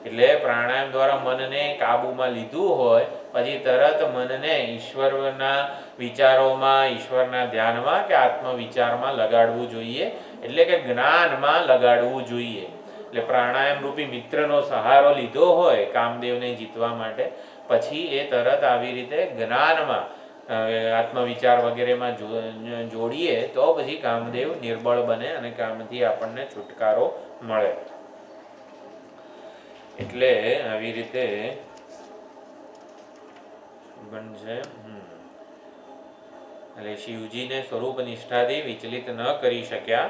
એટલે પ્રાણાયામ દ્વારા મનને કાબુમાં લીધું હોય પછી તરત મનને ઈશ્વરના વિચારોમાં, ઈશ્વરના ધ્યાનમાં કે આત્મવિચારમાં લગાડવું જોઈએ. એટલે કે જ્ઞાનમાં લગાડવું જોઈએ. એટલે પ્રાણાયામ રૂપી મિત્રનો સહારો લીધો હોય કામદેવને જીતવા માટે, પછી એ તરત આવી રીતે જ્ઞાનમાં, આત્મવિચાર વગેરેમાં જોડીએ તો પછી કામદેવ નિર્બળ બને અને કામથી આપણને છુટકારો મળે. એટલે આવી રીતે બનશે. એટલે શિવજીને સ્વરૂપ નિષ્ઠાથી વિચલિત ન કરી શક્યા.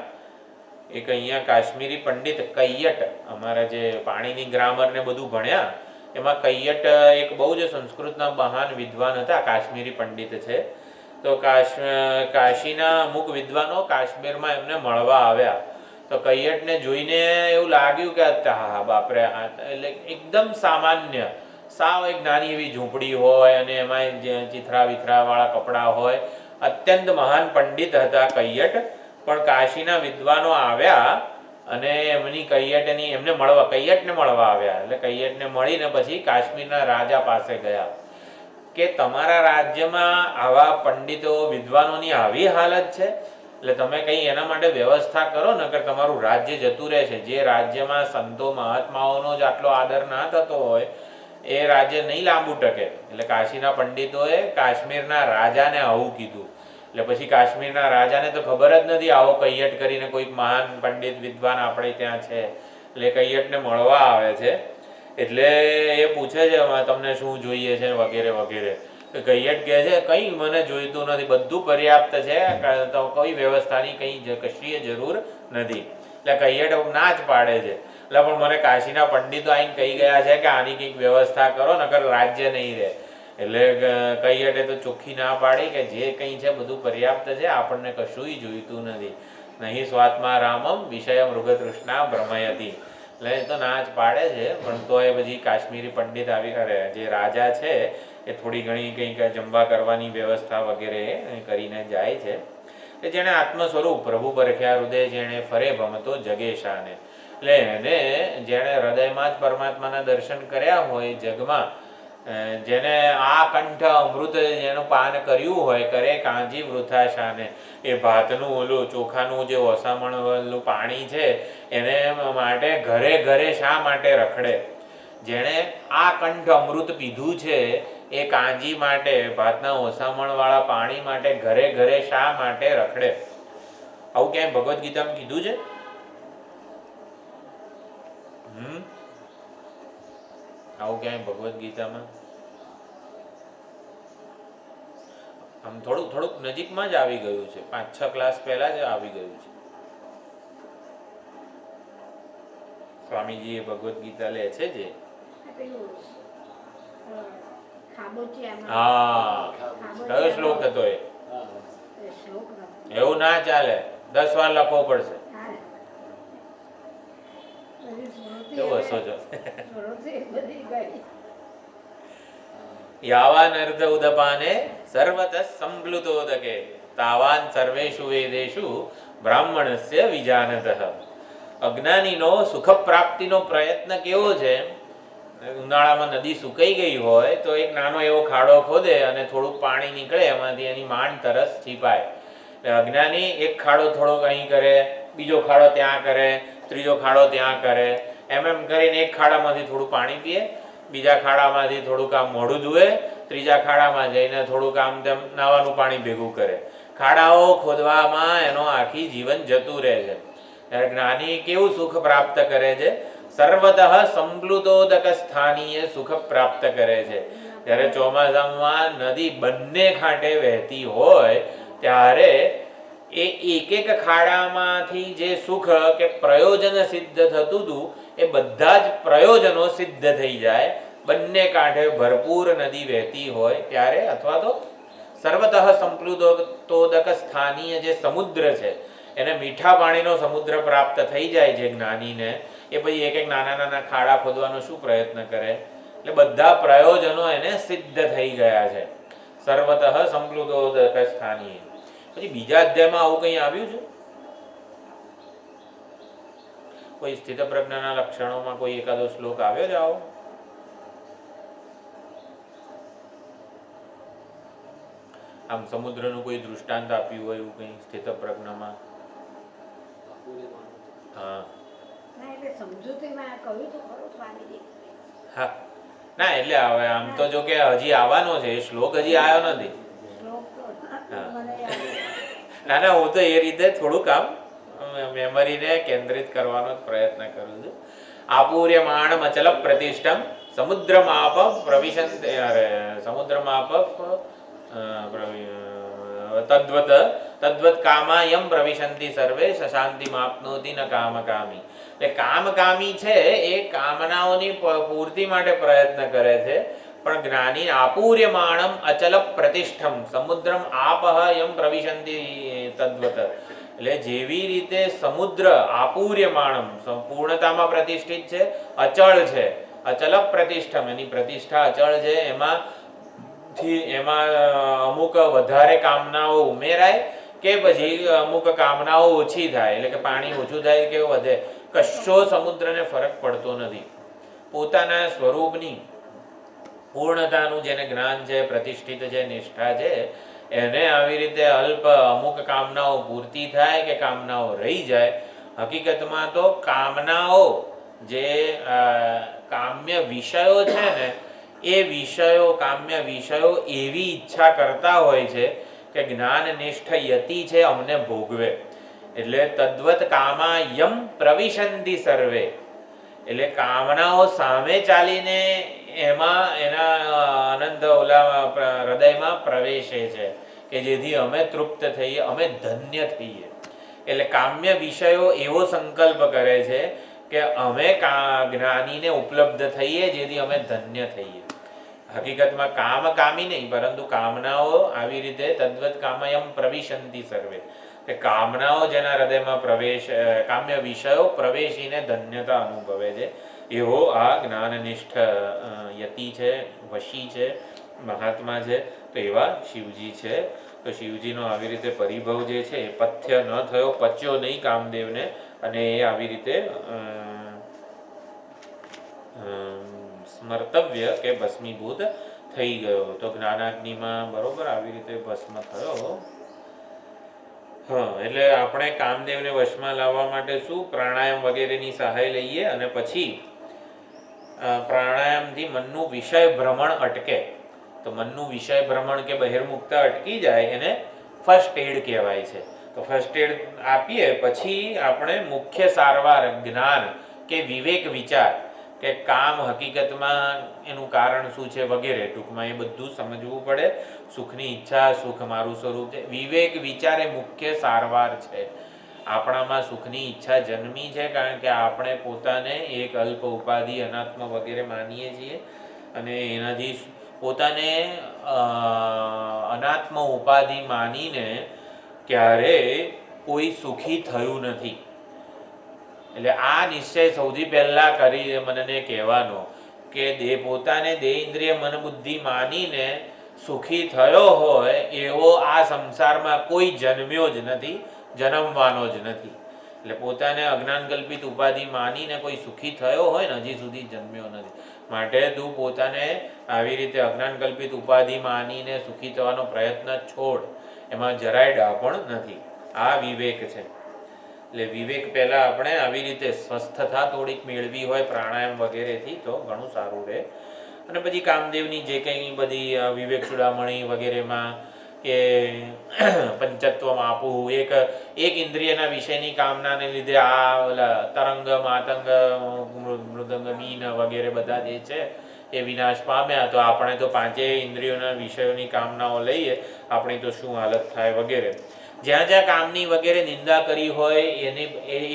એક અહીંયા કાશ્મીરી પંડિત કૈયટ, અમારા જે પાણીની ગ્રામર ને બધું ભણ્યા એમાં કૈયટ એક બહુ જ સંસ્કૃતના મહાન વિદ્વાન હતા, કાશ્મીરી પંડિત છે. તો કાશીના અમુક વિદ્વાનો કાશ્મીરમાં એમને મળવા આવ્યા. તો કૈયટને જોઈને એવું લાગ્યું કે હા બાપરે, એટલે એકદમ સામાન્ય, સાવ એક નાની એવી ઝૂંપડી હોય અને એમાં ચિથરા વિથરાવાળા કપડાં હોય. અત્યંત મહાન પંડિત હતા કૈયટ. પણ કાશીના વિદ્વાનો આવ્યા અને એમને મળવા, કૈયટને મળવા આવ્યા. એટલે કૈયટને મળીને પછી કાશ્મીરના રાજા પાસે ગયા કે તમારા રાજ્યમાં આવા પંડિતો, વિદ્વાનોની આવી હાલત છે, એટલે તમે કંઈ એના માટે વ્યવસ્થા કરો, નકર તમારું રાજ્ય જતું રહે છે. જે રાજ્યમાં સંતો મહાત્માઓનો જ આટલો આદર ના થતો હોય એ રાજ્ય નહીં લાંબુ ટકે. એટલે કાશીના પંડિતોએ કાશ્મીરના રાજાને આવું કીધું. એટલે પછી કાશ્મીરના રાજાને તો ખબર જ નથી આવો કૈયટ કરીને કોઈક મહાન પંડિત વિદ્વાન આપણે ત્યાં છે. એટલે કૈયટને મળવા આવે છે. એટલે એ પૂછે છે તમને શું જોઈએ છે વગેરે વગેરે. કૈયટ કહે છે કંઈ મને જોઈતું નથી, બધું પર્યાપ્ત છે, તો કોઈ વ્યવસ્થાની કંઈ કશીય જરૂર નથી. એટલે કૈયટ ના જ પાડે છે. એટલે પણ મને કાશીના પંડિતો આવીને કહી ગયા છે કે આની કંઈક વ્યવસ્થા કરો, નકર રાજ્ય નહીં રહે. એટલે કૈયટે તો ચોખ્ખી ના પાડી કે જે કંઈ છે બધું પર્યાપ્ત છે, આપણને કશુંય જોઈતું નથી. નહીં સ્વાત્મા રામમ વિષય મૃગતૃષ્ણા ભ્રમયતી. એટલે એ તો ના જ પાડે છે. પણ તો એ પછી કાશ્મીરી પંડિત આવી કરે, જે રાજા છે એ થોડી ઘણી કંઈક જમવા કરવાની વ્યવસ્થા વગેરે કરીને જાય છે. કે જેણે આત્મ સ્વરૂપ પ્રભુ પરખ્યા હૃદય જેણે ફરે ભમતો જગેશાને. એટલે એને જેણે હૃદયમાં જ પરમાત્માના દર્શન કર્યા હોય જગમાં, જેને આ કંઠ અમૃત જેનું પાન કર્યું હોય, કરે કાંજી વૃથાશાને. એ ભાતનું ઓલું ચોખાનું જે ઓસામણનું પાણી છે એને માટે ઘરે ઘરે શા માટે રખડે? જેણે આ કંઠ અમૃત પીધું છે એ કાંજી માટે, ભાતના ઓસામણવાળા પાણી માટે ઘરે ઘરે શા માટે રખડે? આવું ક્યાંય ભગવદ્ ગીતામાં કીધું છે? આવું ક્યાંય ભગવદ્ ગીતામાં? આમ થોડુંક નજીકમાં જ આવી ગયું છે, 5-6 ક્લાસ પહેલા જ આવી ગયું છે. સ્વામીજીએ ભગવદ્ ગીતા લે છે જે હા કયો શ્લોક હતો એ? એવું ના ચાલે, 10 વાર લખવો પડશે. કેવું હસો છો? યાવાન અર્ધ ઉદપાને સર્વતઃ સંપ્લુતોદકે તાવાન સર્વેષુ વેદેષુ બ્રાહ્મણસ્ય વિજાનતઃ. અજ્ઞાનીનો સુખ પ્રાપ્તિનો પ્રયત્ન કેવો છે? ઉનાળામાં નદી સુકાઈ ગઈ હોય તો એક નાનો એવો ખાડો ખોદે અને થોડુંક પાણી નીકળે, એમાંથી એની માંડ તરસ છીપાય. અજ્ઞાની એક ખાડો થોડોક અહીં કરે, બીજો ખાડો ત્યાં કરે, ત્રીજો ખાડો ત્યાં કરે, એમ કરીને એક ખાડામાંથી થોડું પાણી પીએ, બીજા ખાડામાંથી થોડુંક આમ મોઢું ધુએ, ત્રીજા ખાડામાં જઈને થોડુંક આમ તેમ નાવાનું પાણી ભેગું કરે. ખાડાઓ ખોદવામાં એનો આખી જીવન જતું રહે છે. ત્યારે જ્ઞાની કેવું સુખ પ્રાપ્ત કરે છે? સર્વતઃ સંપ્લુતોદક સ્થાનીય સુખ પ્રાપ્ત કરે છે. જ્યારે ચોમાસામાં નદી બંને કાંઠે વહેતી હોય ત્યારે એ એક ખાડામાંથી જે સુખ કે પ્રયોજન સિદ્ધ થતું હતું એ બધા જ પ્રયોજનો સિદ્ધ થઈ જાય. બંને કાંઠે ભરપૂર નદી વહેતી હોય ત્યારે, અથવા તો સર્વતઃ સંપ્લુતોદક સ્થાનીય જે સમુદ્ર છે એને મીઠા પાણીનો સમુદ્ર પ્રાપ્ત થઈ જાય છે જ્ઞાનીને, એ પછી એક નાના નાના ખાડા ખોદવાનો શું પ્રયત્ન કરે? એટલે બધા પ્રયોજનો એને સિદ્ધ થઈ ગયા છે. સર્વતઃ સંપ્લુતોદક સ્થાનીય. પછી બીજા અધ્યાયમાં આવું કંઈ આવ્યું છે? કોઈ સ્થિત પ્રજ્ઞાના લક્ષણોમાં કોઈ એકાદો શ્લોક આવ્યો છે આવો? આમ સમુદ્રનું કોઈ દૃષ્ટાંત આપ્યું હોય એવું કંઈ સ્થિત પ્રજ્ઞામાં? હા હા ના, એટલે હવે આમ તો જો કે હજી આવવાનો છે, એ શ્લોક હજી આવ્યો નથી. ના ના, હું તો એ રીતે થોડુંક આમ મેમરીને કેન્દ્રિત કરવાનો પ્રયત્ન કરું છું. આપૂર્યમાણમ અચલ પ્રતિષ્ઠમ સમુદ્રમાપ પ્રવિશંત સમુદ્રમાપ તદ્વત કામાયમ પ્રવિશંતિ સર્વે શાંતિમાપ્નોતિ ન કામકામી. એટલે કામકામી છે એ કામનાઓની પૂર્તિ માટે પ્રયત્ન કરે છે, પણ જ્ઞાની આપૂર્યમાણમ અચલ પ્રતિષ્ઠમ સમુદ્રમ આપહ યમ પ્રવિશંતિ તદ્વત. એટલે જેવી રીતે સમુદ્ર આપૂર્યમાણમ પૂર્ણતામાં પ્રતિષ્ઠિત છે, અચળ છે, અચલ પ્રતિષ્ઠમ એની પ્રતિષ્ઠા અચળ છે, એમાં અમુક વધારે કામનાઓ ઉમેરાય કે પછી અમુક કામનાઓ ઓછી થાય, એટલે કે પાણી ઓછું થાય કે વધે, કશો સમુદ્રને ફરક પડતો નથી. પોતાના સ્વરૂપની પૂર્ણતાનું જેને જ્ઞાન છે, પ્રતિષ્ઠિત છે, નિષ્ઠા છે, એને આવી રીતે અલ્પ અમુક કામનાઓ પૂર્તિ થાય કે કામનાઓ રહી જાય. હકીકતમાં તો કામનાઓ જે કામ્ય વિષયો છે ને, એ વિષયો કામ્ય વિષયો એવી ઈચ્છા કરતા હોય છે કે જ્ઞાનનિષ્ઠ યતિ છે અમને ભોગવે. એટલે તદ્વત કામાયમ પ્રવિશંતિ સર્વે. એટલે કામનાઓ સામે ચાલીને એમાં એના આનંદ ઓલા હૃદયમાં પ્રવેશે છે કે જેથી અમે તૃપ્ત થઈએ, અમે ધન્ય થઈએ. એટલે કામ્ય વિષયો એવો સંકલ્પ કરે છે કે અમે જ્ઞાનીને ઉપલબ્ધ થઈએ જેથી અમે ધન્ય થઈએ. હકીકતમાં કામકામી નહીં, પરંતુ કામનાઓ આવી રીતે તદ્વત કામયમ પ્રવિશંતિ સર્વે. કામનાઓ જેના હૃદયમાં પ્રવેશ, કામ્ય વિષયો પ્રવેશીને ધન્યતા અનુભવે છે, એવો આ જ્ઞાનનિષ્ઠ યતિ છે, વશી છે, મહાત્મા છે. તો એવા શિવજી છે. તો શિવજીનો આવી રીતે પરિભવ જે છે એ પથ્ય ન થયો, પચ્યો નહીં કામદેવને, અને એ આવી રીતે સ્મર્તવ્ય કે ભસ્મીભૂત થઈ ગયો. તો જ્ઞાનાગ્નિમાં બરોબર આવી રીતે ભસ્મ થયો. હા, એટલે આપણે કામદેવને વશમાં લાવવા માટે શું પ્રાણાયામ વગેરેની સહાય લઈએ, અને પછી પ્રાણાયામથી મનનું વિષય ભ્રમણ અટકે. તો મનનું વિષય ભ્રમણ કે બહિર્મુક્તા અટકી જાય, એને ફર્સ્ટ એડ કહેવાય છે. તો ફર્સ્ટ એડ આપીએ પછી આપણે મુખ્ય સારવાર જ્ઞાન કે વિવેક વિચાર કે કામ હકીકતમાં એનું કારણ શું છે વગેરે. ટૂંકમાં એ બધું સમજવું પડે. સુખની ઈચ્છા, સુખ મારું સ્વરૂપ છે. વિવેક વિચાર એ મુખ્ય સારવાર છે. આપણામાં સુખની ઈચ્છા જન્મી છે કારણ કે આપણે પોતાને એક અલ્પ ઉપાધિ, અનાત્મ વગેરે માનીએ છીએ અને એનાથી પોતાને અનાત્મ ઉપાધિ માનીને ક્યારેય કોઈ સુખી થયું નથી. એટલે આ નિશ્ચય સૌથી પહેલાં કરી મનને કહેવાનો કે પોતાને દેહ ઇન્દ્રિય મન બુદ્ધિ માનીને સુખી થયો હોય એવો આ સંસારમાં કોઈ જન્મ્યો જ નથી, જન્મવાનો જ નથી. એટલે પોતાને અજ્ઞાનકલ્પિત ઉપાધિ માનીને કોઈ સુખી થયો હોય ને હજી સુધી જન્મ્યો નથી. માટે તું પોતાને આવી રીતે અજ્ઞાનકલ્પિત ઉપાધિ માનીને સુખી થવાનો પ્રયત્ન છોડ. એમાં જરાય ડાપણ નથી. આ વિવેક છે. એટલે વિવેક પહેલાં આપણે આવી રીતે સ્વસ્થતા થોડીક મેળવી હોય પ્રાણાયામ વગેરેથી તો ઘણું સારું રહે. અને પછી કામદેવની જે કંઈ બધી વિવેક ચૂડામણી વગેરેમાં કે પંચત્વમાં આપવું, એક ઇન્દ્રિયના વિષયની કામનાને લીધે આ ઓલા તરંગ, માતંગ, મૃદંગ, મીન વગેરે બધા જે છે એ વિનાશ પામ્યા. તો આપણે તો પાંચેય ઇન્દ્રિયોના વિષયોની કામનાઓ લઈએ, આપણી તો શું હાલત થાય વગેરે. જ્યાં જ્યાં કામની વગેરે નિંદા કરી હોય એને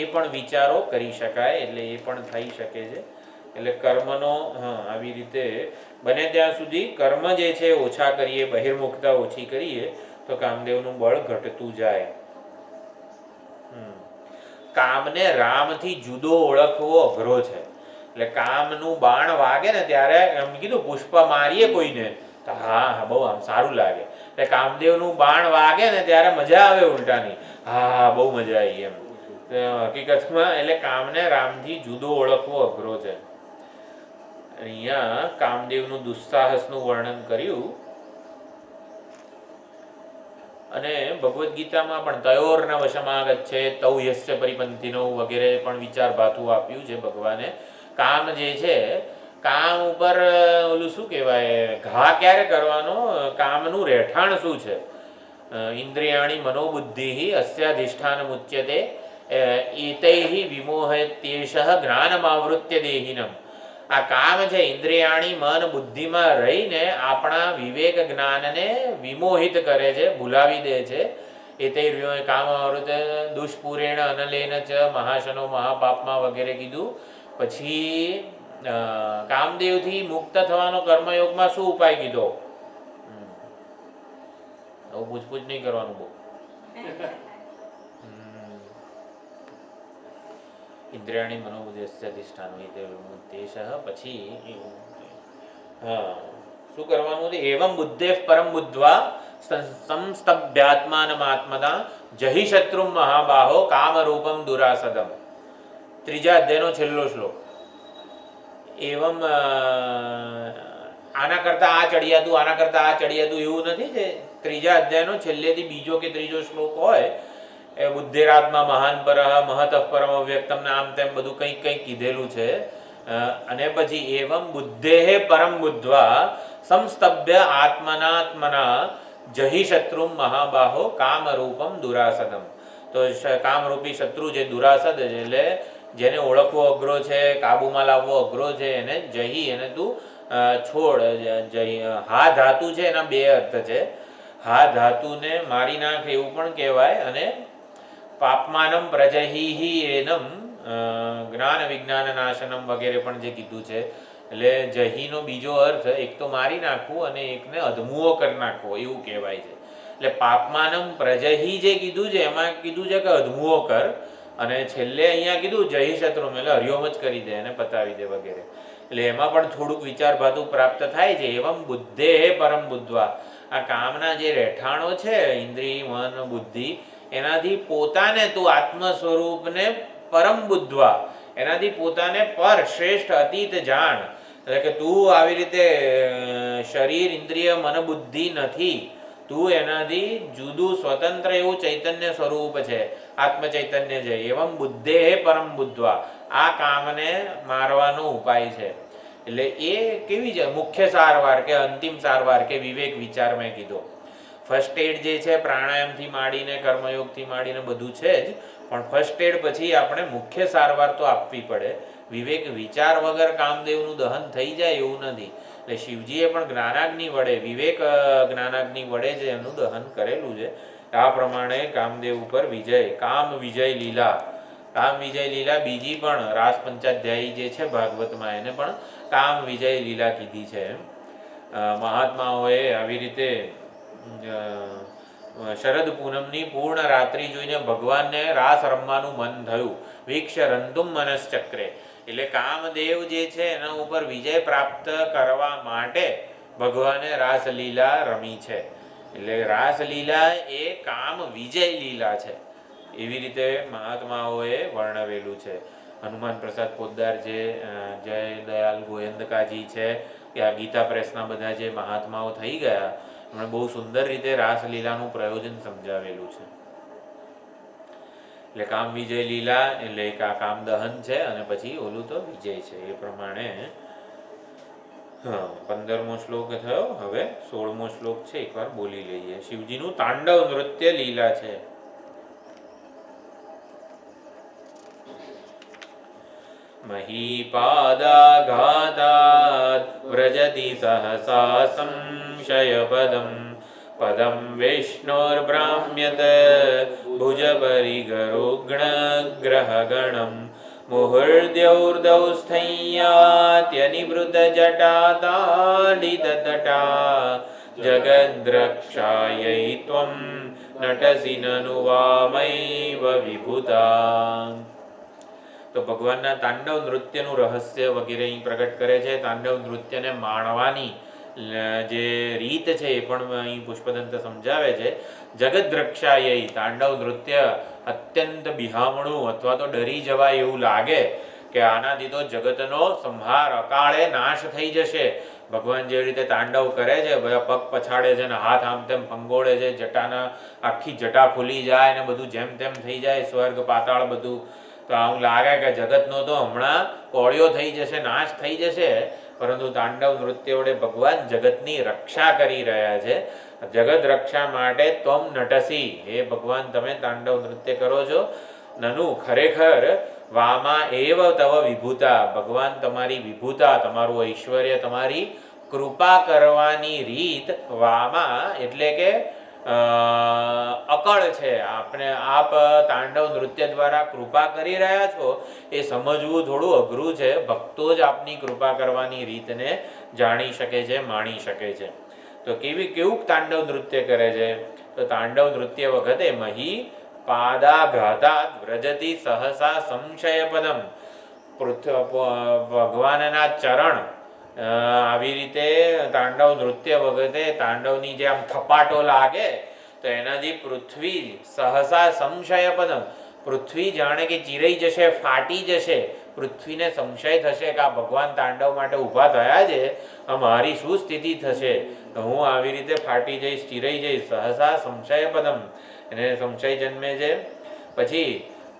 એ પણ વિચારો કરી શકાય. એટલે એ પણ થઈ શકે છે. એટલે કર્મનો આવી રીતે બને ત્યાં સુધી કર્મ જે છે ઓછા કરીએ, બહિર્મુખતા ઓછી કરીએ તો કામદેવનું બળ ઘટતું જાય. કામને રામથી જુદો ઓળખવો અઘરો છે. એટલે કામનું બાણ વાગે ને ત્યારે એમ કીધું પુષ્પ મારીએ કોઈને તો હા બહુ આમ સારું લાગે. એટલે કામદેવનું બાણ વાગે ને ત્યારે મજા આવે ઉલટાની. હા બહુ મજા આવી એમ. હકીકતમાં એટલે કામને રામથી જુદો ઓળખવો અઘરો છે. અહીંયા કામદેવનું દુસ્સાહસનું વર્ણન કર્યું. અને ભગવદ્ ગીતામાં પણ તયોરના વશમાગત છે, તૌ યસ્ય પરિપંથિનો વગેરે પણ વિચાર ભાથું આપ્યું છે ભગવાને. કામ જે છે, કામ ઉપર ઓલું શું કહેવાય, ઘા ક્યારે કરવાનો, કામનું રહેઠાણ શું છે. ઇન્દ્રિયાણી મનોબુદ્ધિ અસ્યાધિષ્ઠાન મુચ્યતે એતૈ વિમોહત્યેષ જ્ઞાનમાવૃત્ય દેહિનમ. આ કામ છે ઇન્દ્રિયાણી મન બુદ્ધિમાં રહીને આપણા વિવેક જ્ઞાનને વિમોહિત કરે છે, ભૂલાવી દે છે. એતૈ કામાવૃત દુષ્પુરેણ અનલેન ચ મહાશનો મહાપાપમાં વગેરે કીધું. પછી કામદેવથી મુક્ત થવાનો કર્મયોગમાં શું ઉપાય કીધો? આવું પૂછપૂછ નહીં કરવાનું બહુ. ઇન્દ્રિયાણી મનોબુદ્ધિ અધિષ્ઠાન પછી શું કરવાનું છે? એવમ બુદ્ધે પરમ બુદ્ધવા સંસ્તભ્યાત્માનમાત્મના જહિ શત્રુ મહાબાહો કામરૂપમ દુરાસદમ. ત્રીજા અધ્યાયનો છેલ્લો શ્લોક. એવમ આના કરતાં આ ચડિયાતું, આના કરતાં આ ચડિયાતું એવું નથી. જે ત્રીજા અધ્યાયનો છેલ્લેથી બીજો કે ત્રીજો શ્લોક હોય એ બુદ્ધિરાત્મા મહાન પરઃ મહતઃ પરમ અવ્યક્તમ આમ તેમ બધું કંઈક કંઈક કીધેલું છે. અને પછી એવમ બુદ્ધેહે પરમ બુદ્ધવા સંસ્તભ્ય આત્મનાત્મના જહિ શત્રુ મહાબાહો કામરૂપમ દુરાસદમ. તો કામરૂપી શત્રુ જે દુરાસદ છે, એટલે જેને ઓળખવો અઘરો છે, કાબુમાં લાવવો અઘરો છે, એને જહી એને તું છોડ. હા ધાતુ છે એના બે અર્થ છે. હા ધાતુને મારી નાખ એવું પણ કહેવાય અને પાપમાનમ પ્રજહિ એનમ જ્ઞાન વિજ્ઞાન નાશનમ વગેરે પણ જે કીધું છે. એટલે જહીનો બીજો અર્થ એક તો મારી નાખવું અને એકને અધમુઓ કરી નાખવો એવું કહેવાય છે. એટલે પાપમાનમ પ્રજહિ જે કીધું છે એમાં કીધું છે કે અધમુઓ કર, અને છેલ્લે અહીંયા કીધું જહી શત્રુ એટલે હરિઓમ જ કરી દે અને પતાવી દે વગેરે. એટલે એમાં પણ થોડુંક વિચાર ભાતું પ્રાપ્ત થાય છે. એવમ બુદ્ધે હે પરમ બુદ્ધવા. આ કામના જે રહેઠાણો છે ઇન્દ્રિય મન બુદ્ધિ, એનાથી પોતાને તું આત્મ સ્વરૂપને પરમ બુદ્ધવા, એનાથી પોતાને પર શ્રેષ્ઠ અતીત જાણ. એટલે કે તું આવી રીતે શરીર ઇન્દ્રિય મન બુદ્ધિ નથી, તું એનાથી જુદું સ્વતંત્ર એવું ચૈતન્ય સ્વરૂપ છે, આત્મ ચૈતન્ય છે. એવમ બુદ્ધે હે પરમ બુદ્ધવા. આ કામને મારવાનો ઉપાય છે. એટલે એ કેવી છે મુખ્ય સારવાર કે અંતિમ સારવાર કે વિવેક વિચાર મેં કીધો. ફર્સ્ટ એડ જે છે પ્રાણાયામથી માંડીને કર્મયોગથી માંડીને બધું છે જ, પણ ફર્સ્ટ એડ પછી આપણે મુખ્ય સારવાર તો આપવી પડે. વિવેક વિચાર વગર કામદેવનું દહન થઈ જાય એવું નથી. એટલે શિવજીએ પણ જ્ઞાનાગ્નિ વડે, વિવેક જ્ઞાનાગ્નિ વડે જ એનું દહન કરેલું છે. આ પ્રમાણે કામદેવ ઉપર વિજય, કામ વિજય લીલા, કામ વિજય લીલા બીજી પણ રાસ પંચાધ્યાયી જે છે ભાગવતમાં, એને પણ કામ વિજય લીલા કીધી છે. મહાત્માઓએ આવી રીતે શરદ પૂનમની પૂર્ણ રાત્રિ જોઈને ભગવાનને રાસ રમવાનું મન થયું. વીક્ષ રંતુમ મનશ્ચક્રે, એટલે કામદેવ જે છે એના ઉપર વિજય પ્રાપ્ત કરવા માટે ભગવાને રાસલીલા રમી છે. એટલે રાસલીલા એ કામ વિજય લીલા છે, એવી રીતે મહાત્માઓએ વર્ણવેલું છે. હનુમાન પ્રસાદ પોદ્દાર છે, જય દયાલ ગોયંદકાજી છે, કે આ ગીતા પ્રેસના બધા જે મહાત્માઓ થઈ ગયા, એમણે બહુ સુંદર રીતે રાસલીલાનું પ્રયોજન સમજાવેલું છે. એટલે કામ વિજય લીલા એટલે કામ દહન છે, અને પછી ઓલું તો વિજય છે. એ પ્રમાણે 15મો શ્લોક થયો. હવે 16મો શ્લોક છે, એકવાર બોલી લઈએ. શિવજીનું તાંડવ નૃત્ય લીલા છે. મહીપાદાઘાતાદ વ્રજતિ સહસા સંશયપદમ પદમ વિષ્ણોર્બ્રાહ્મ્યત ભુજપરિગરુગ્ણગ્રહગણમ મુહુર્દ્યૌર્દૌ સ્થૈયાત્યનિવૃતજટાતાડિતતટા જગદ્રક્ષાयै ત્વં નટસી નनु વામૈવ વિભૂતા. તો ભગવાનના તાંડવ નૃત્યનું રહસ્ય વગેરે અહીં પ્રગટ કરે છે. તાંડવ નૃત્યને માણવાની જે રીત છે એ પણ અહીં પુષ્પદંત સમજાવે છે. જગદ્રક્ષાयै, તાંડવ નૃત્ય અત્યંત બિહામણું અથવા તો ડરી જવાય એવું લાગે કે આનાથી તો જગતનો સંહાર, અકાળે નાશ થઈ જશે. ભગવાન જે રીતે તાંડવ કરે છે, બધા પગ પછાડે છે ને હાથ આમ તેમ ફંગોળે છે, જટાના આખી જટા ખુલી જાય ને બધું જેમ તેમ થઈ જાય, સ્વર્ગ પાતાળ બધું, તો આવું લાગે કે જગતનો તો હમણાં કોળિયો થઈ જશે, નાશ થઈ જશે. પરંતુ તાંડવ નૃત્ય વડે ભગવાન જગતની રક્ષા કરી રહ્યા છે. જગત રક્ષા માટે ત્વમ નટસી, હે ભગવાન તમે તાંડવ નૃત્ય કરો છો. નનુ, ખરેખર વામા એવ તવ વિભૂતા, ભગવાન તમારી વિભૂતા, તમારું ઐશ્વર્ય, તમારી કૃપા કરવાની રીત, વામા એટલે કે અકળ છે. આપ તાંડવ નૃત્ય દ્વારા કૃપા કરી રહ્યા છો એ સમજવું થોડું અઘરું છે. ભક્તો જ આપની કૃપા કરવાની રીતને જાણી શકે છે, માણી શકે છે. તો કેવું તાંડવ નૃત્ય કરે છે? તો તાંડવ નૃત્ય વખતે મહી પાદાઘાતાદ વ્રજતિ સહસા સંશયપદમ, ભગવાનના ચરણ આવી રીતે તાંડવ નૃત્ય વખતે તાંડવની જે આમ થપાટો લાગે તો એનાથી પૃથ્વી સહસા સંશયપદમ, પૃથ્વી જાણે કે ચીરાઈ જશે, ફાટી જશે. પૃથ્વીને સંશય થશે કે આ ભગવાન તાંડવ માટે ઊભા થયા છે, મારી શું સ્થિતિ થશે, હું આવી રીતે ફાટી જઈશ, ચીરાઈ જઈશ. સહસા સંશયપદમ, એને સંશય જન્મે છે. પછી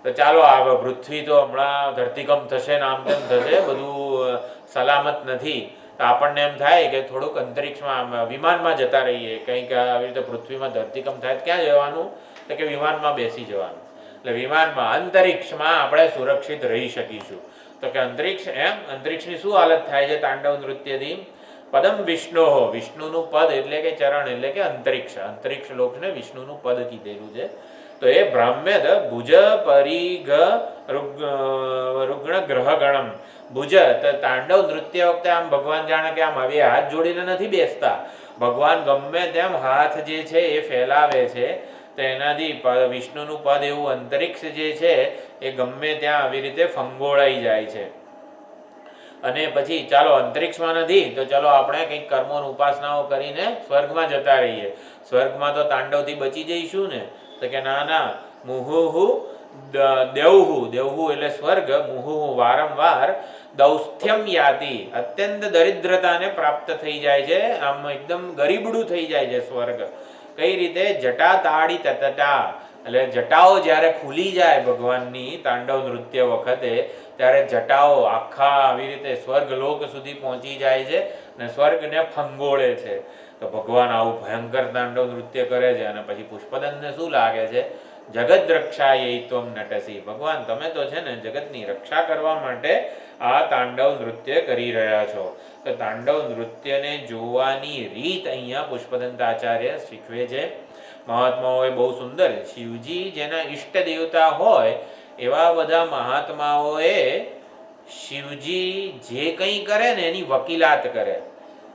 તો ચાલો આ પૃથ્વી તો હમણાં ધરતીકંપ થશે ને આમ તેમ થશે, બધું સલામત નથી. તો આપણને એમ થાય કે થોડુંક અંતરિક્ષમાં વિમાનમાં જતા રહીએ. કંઈક આવી રીતે પૃથ્વીમાં ધરતીકંપ થાય ક્યાં જવાનું? તો કે વિમાનમાં બેસી જવાનું. એટલે વિમાનમાં, અંતરિક્ષમાં આપણે સુરક્ષિત રહી શકીશું. તો કે અંતરિક્ષ, એમ અંતરિક્ષની શું હાલત થાય છે તાંડવ નૃત્યથી? પદમ વિષ્ણુ, વિષ્ણુનું પદ એટલે કે ચરણ એટલે કે અંતરિક્ષ, અંતરિક્ષ લોકને વિષ્ણુનું પદ કીધેલું છે. તો એ બ્રાહ્મ્યદ ભુજ પરિગ રુગ્ણ ગ્રહગણમ, ભુજ, તાંડવ નૃત્ય વખતે આમ ભગવાન જાણે કે આમ આવી હાથ જોડીને નથી બેસતા. ભગવાન ગમે તેમ હાથ જે છે એ ફેલાવે છે. તો એનાથી વિષ્ણુનું પદ એવું અંતરિક્ષ જે છે એ ગમે ત્યાં આવી રીતે ફંગોળાઈ જાય છે. અને પછી ચાલો અંતરિક્ષમાં નથી તો ચાલો આપણે કંઈક કર્મો ઉપાસનાઓ કરીને સ્વર્ગમાં જતા રહીએ. સ્વર્ગમાં તો તાંડવથી બચી જઈશું ને? તો કે ના ના, મુહુહુ દેવહુ, દેવહુ એટલે સ્વર્ગ, મુહુહુ વારંવાર દૌસ્થ્યમ યાતિ, અત્યંત દરિદ્રતાને પ્રાપ્ત થઈ જાય છે, આમ એકદમ ગરીબડું થઈ જાય છે સ્વર્ગ. કઈ રીતે? જટા તાડી તતટા, એટલે જટાઓ જ્યારે ખુલી જાય ભગવાનની તાંડવ નૃત્ય વખતે, ત્યારે જટાઓ આખા આવી રીતે સ્વર્ગલોક સુધી પહોંચી જાય છે અને સ્વર્ગને ફંગોળે છે. તો ભગવાન આવું ભયંકર તાંડવ નૃત્ય કરે છે. અને પછી પુષ્પદંતને શું લાગે છે? જગદ રક્ષાયૈ ત્વમ નટસી. ભગવાન તમે તો છે ને જગતની રક્ષા કરવા માટે આ તાંડવ નૃત્ય કરી રહ્યા છો. તો તાંડવ નૃત્યને જોવાની રીત અહીંયા પુષ્પદંત આચાર્ય શીખવે છે. મહાત્માઓએ બહુ સુંદર, શિવજી જેના ઈષ્ટ દેવતા હોય એવા બધા મહાત્માઓએ શિવજી જે કંઈ કરે ને એની વકીલાત કરે.